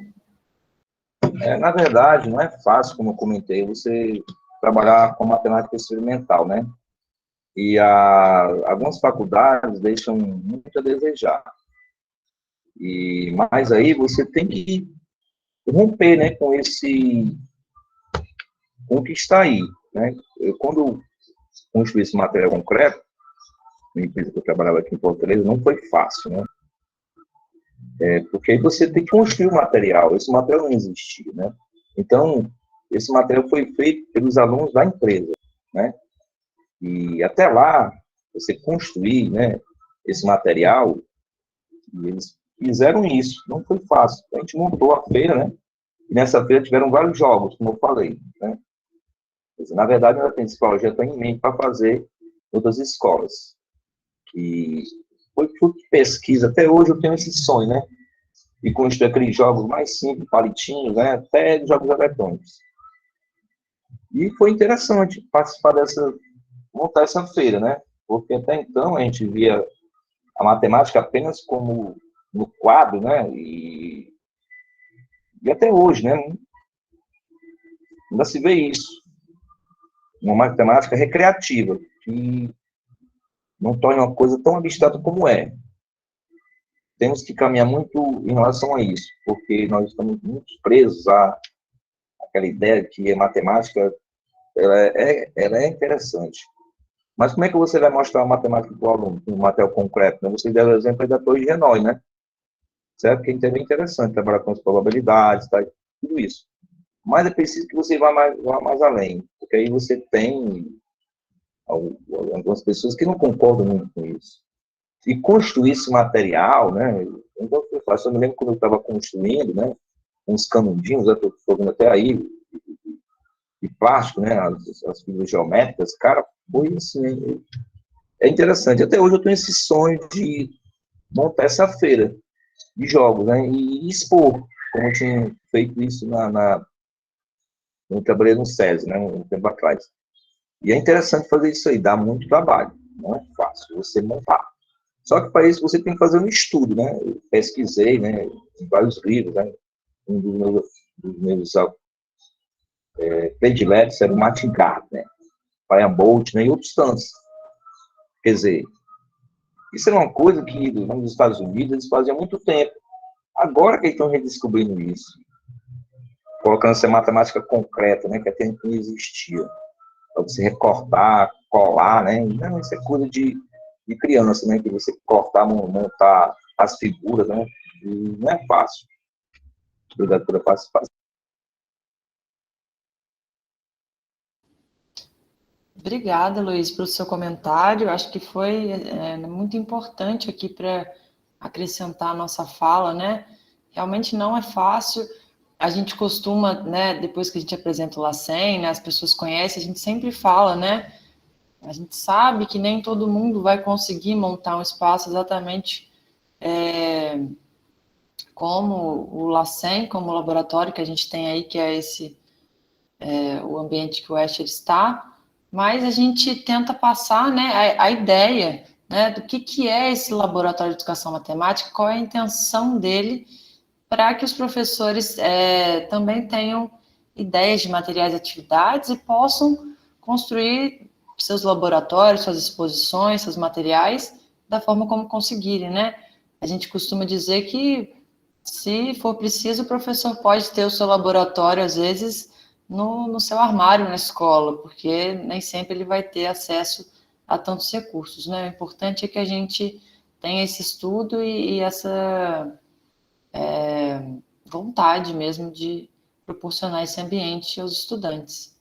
Na verdade, não é fácil, como eu comentei, você trabalhar com matemática experimental, né? E algumas faculdades deixam muito a desejar. Mas aí você tem que romper, né, com o que está aí, né? Quando construí esse material concreto, na empresa que eu trabalhava aqui em Fortaleza, não foi fácil, né? Porque aí você tem que construir o material, esse material não existia, né? Então, esse material foi feito pelos alunos da empresa, né? E até lá, você construir, né, esse material, e eles fizeram isso, não foi fácil. A gente montou a feira, né? E nessa feira tiveram vários jogos, como eu falei, né? Na verdade, eu tenho esse projeto em mente para fazer em outras escolas. E foi fruto de pesquisa. Até hoje eu tenho esse sonho, né? E construir aqueles jogos mais simples, palitinhos, né? Até jogos eletrônicos. E foi interessante participar montar essa feira, né? Porque até então a gente via a matemática apenas como no quadro, né? E até hoje, né? Ainda se vê isso. Uma matemática recreativa, que não torna uma coisa tão abstrata como é. Temos que caminhar muito em relação a isso, porque nós estamos muito presos àquela ideia que a matemática ela é interessante. Mas como é que você vai mostrar a matemática para o aluno, um material concreto? Né? Você deu o exemplo da Torre de Hanoi, né? Certo? Que é bem interessante trabalhar com as probabilidades, tá? Tudo isso. Mas é preciso que você vá mais além, porque aí você tem algumas pessoas que não concordam muito com isso. E construir esse material, né? Então, eu me lembro quando eu estava construindo, né? Uns canudinhos, eu estou vendo até aí, de plástico, né? As figuras geométricas, cara, foi assim, é interessante. Até hoje eu tenho esse sonho de montar essa feira de jogos, né? E expor. como eu tinha feito isso eu trabalhei no SESI, né, um tempo atrás. E é interessante fazer isso aí, dá muito trabalho, não é fácil você montar. Só que para isso você tem que fazer um estudo, né? Eu pesquisei, né, em vários livros, né? Um dos meus prediletos era o Martin Gardner, Brian Bolt, né, e outros tantos. Quer dizer, isso é uma coisa que nos Estados Unidos eles faziam há muito tempo. Agora que eles estão redescobrindo isso, colocando essa matemática concreta, né, que até não existia, para você recortar, colar, né? Não, isso é coisa de criança, né? Que você cortar, montar as figuras, né? E não é fácil. Obrigado pela participação. Obrigada, Luiz, pelo seu comentário. Acho que foi muito importante aqui para acrescentar a nossa fala, né? Realmente não é fácil. A gente costuma, né, depois que a gente apresenta o LACEN, né, as pessoas conhecem, a gente sempre fala, né? A gente sabe que nem todo mundo vai conseguir montar um espaço exatamente como o LACEN, como o laboratório que a gente tem aí, que é o ambiente que o Escher está, mas a gente tenta passar, né, a ideia, né, do que é esse laboratório de educação matemática, qual é a intenção dele, para que os professores também tenham ideias de materiais e atividades e possam construir seus laboratórios, suas exposições, seus materiais, da forma como conseguirem, né? A gente costuma dizer que, se for preciso, o professor pode ter o seu laboratório, às vezes, no seu armário na escola, porque nem sempre ele vai ter acesso a tantos recursos, né? O importante é que a gente tenha esse estudo e essa vontade mesmo de proporcionar esse ambiente aos estudantes.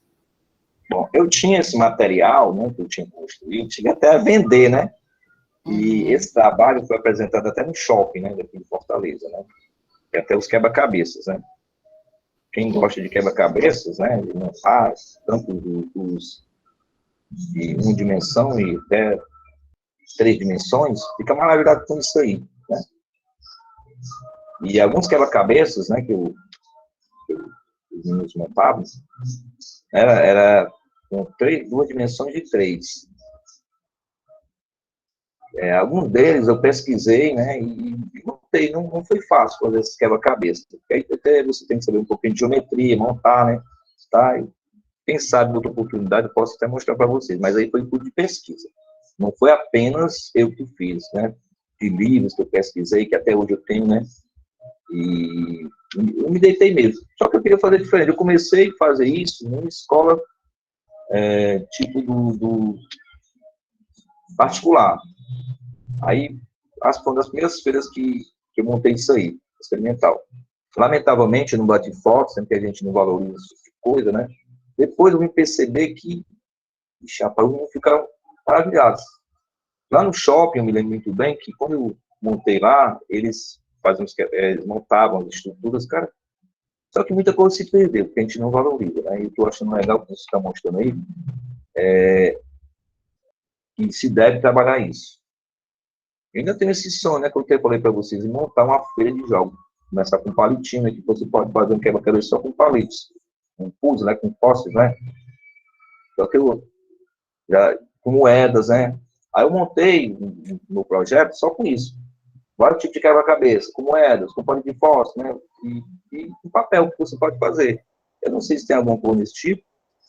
Bom, eu tinha esse material, né, que eu tinha construído, cheguei até a vender, né? E esse trabalho foi apresentado até no shopping, né, daqui de Fortaleza, né? E até os quebra-cabeças, né? Quem gosta de quebra-cabeças, né, de montar, tanto os de uma dimensão e até 3 dimensões, fica maravilhado com isso aí, né? E alguns quebra-cabeças, né, que os meninos montavam, era com 2 dimensões de 3. Alguns deles eu pesquisei, né, e montei, não foi fácil fazer esses quebra-cabeça, porque aí até você tem que saber um pouquinho de geometria, montar, né, tá? E quem sabe, outra oportunidade, eu posso até mostrar para vocês, mas aí foi tudo de pesquisa. Não foi apenas eu que fiz, né, de livros que eu pesquisei, que até hoje eu tenho, né, e eu me deitei mesmo. Só que eu queria fazer diferente. Eu comecei a fazer isso numa escola tipo do particular. Aí, foi uma das primeiras feiras que eu montei isso aí, experimental. Lamentavelmente, eu não bati foto, sempre que a gente não valoriza esse tipo de coisa, né? Depois eu me percebi que, rapaz, os meninos ficaram maravilhados. Lá no shopping, eu me lembro muito bem que quando eu montei lá, eles montavam as estruturas, cara. Só que muita coisa se perdeu, porque a gente não valoriza, né? E eu estou achando legal que você está mostrando aí, que se deve trabalhar isso. Eu ainda tenho esse sonho, né, que eu falei para vocês, de montar uma feira de jogos. Começar com palitinho, né, que você pode fazer um quebra-cabeça só com palitos. Com puzzle, né, com fósseis, né? Só que eu, com moedas, né? Aí eu montei no projeto só com isso. Vários tipos de quebra-cabeça, com moedas, com palito de fósforo, né? E com papel que você pode fazer. Eu não sei se tem alguma coisa desse tipo,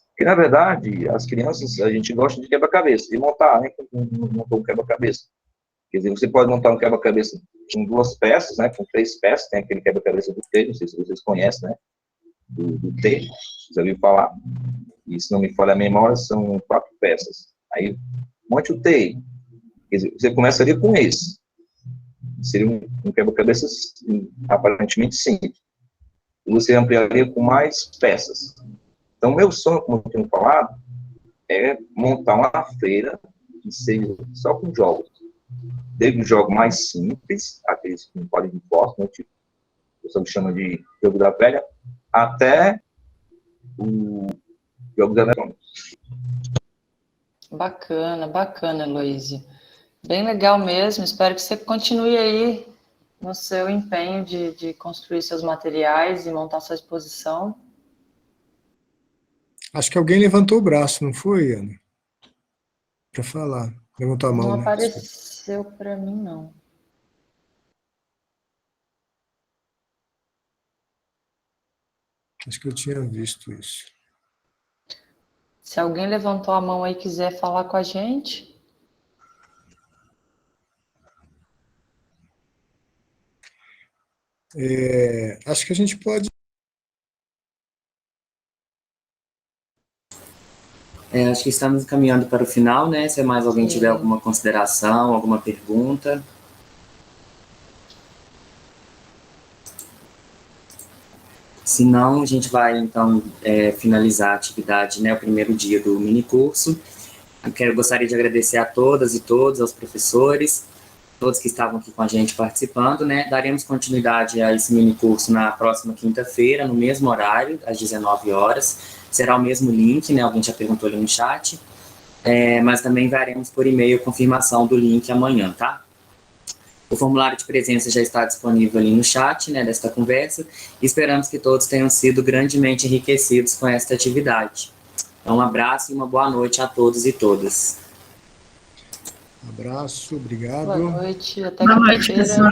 porque, na verdade, as crianças, a gente gosta de quebra-cabeça, de montar, né? Montar um quebra-cabeça. Quer dizer, você pode montar um quebra-cabeça com 2 peças, né? Com 3 peças, tem aquele quebra-cabeça do T, não sei se vocês conhecem, né? Do T, já ouviu falar. E, se não me falha a memória, são 4 peças. Aí, monte o T. Quer dizer, você começaria com esse. Seria um quebra-cabeça aparentemente simples. E você ampliaria com mais peças. Então, meu sonho, como eu tenho falado, é montar uma feira que seja só com jogos. Desde o jogo mais simples, aqueles que não podem de fósforo, né, tipo, o pessoal chama de jogo da velha, até o jogo da eletrônica. Bacana, bacana, Heloísa. Bem legal mesmo, espero que você continue aí no seu empenho de construir seus materiais e montar sua exposição. Acho que alguém levantou o braço, não foi, Ana? Para falar. Levantou a mão, Não né? apareceu para mim, não. Acho que eu tinha visto isso. Se alguém levantou a mão aí e quiser falar com a gente. Acho que a gente pode. Acho que estamos caminhando para o final, né? Se mais alguém tiver alguma consideração, alguma pergunta. Se não, a gente vai, então, finalizar a atividade, né? O primeiro dia do minicurso. Gostaria de agradecer a todas e todos, aos professores, todos que estavam aqui com a gente participando, né? Daremos continuidade a esse minicurso na próxima quinta-feira, no mesmo horário, às 19 horas. Será o mesmo link, né? Alguém já perguntou ali no chat. Mas também daremos por e-mail confirmação do link amanhã, tá? O formulário de presença já está disponível ali no chat, né, desta conversa. Esperamos que todos tenham sido grandemente enriquecidos com esta atividade. Então, um abraço e uma boa noite a todos e todas. Abraço, obrigado. Boa noite, até quinta-feira.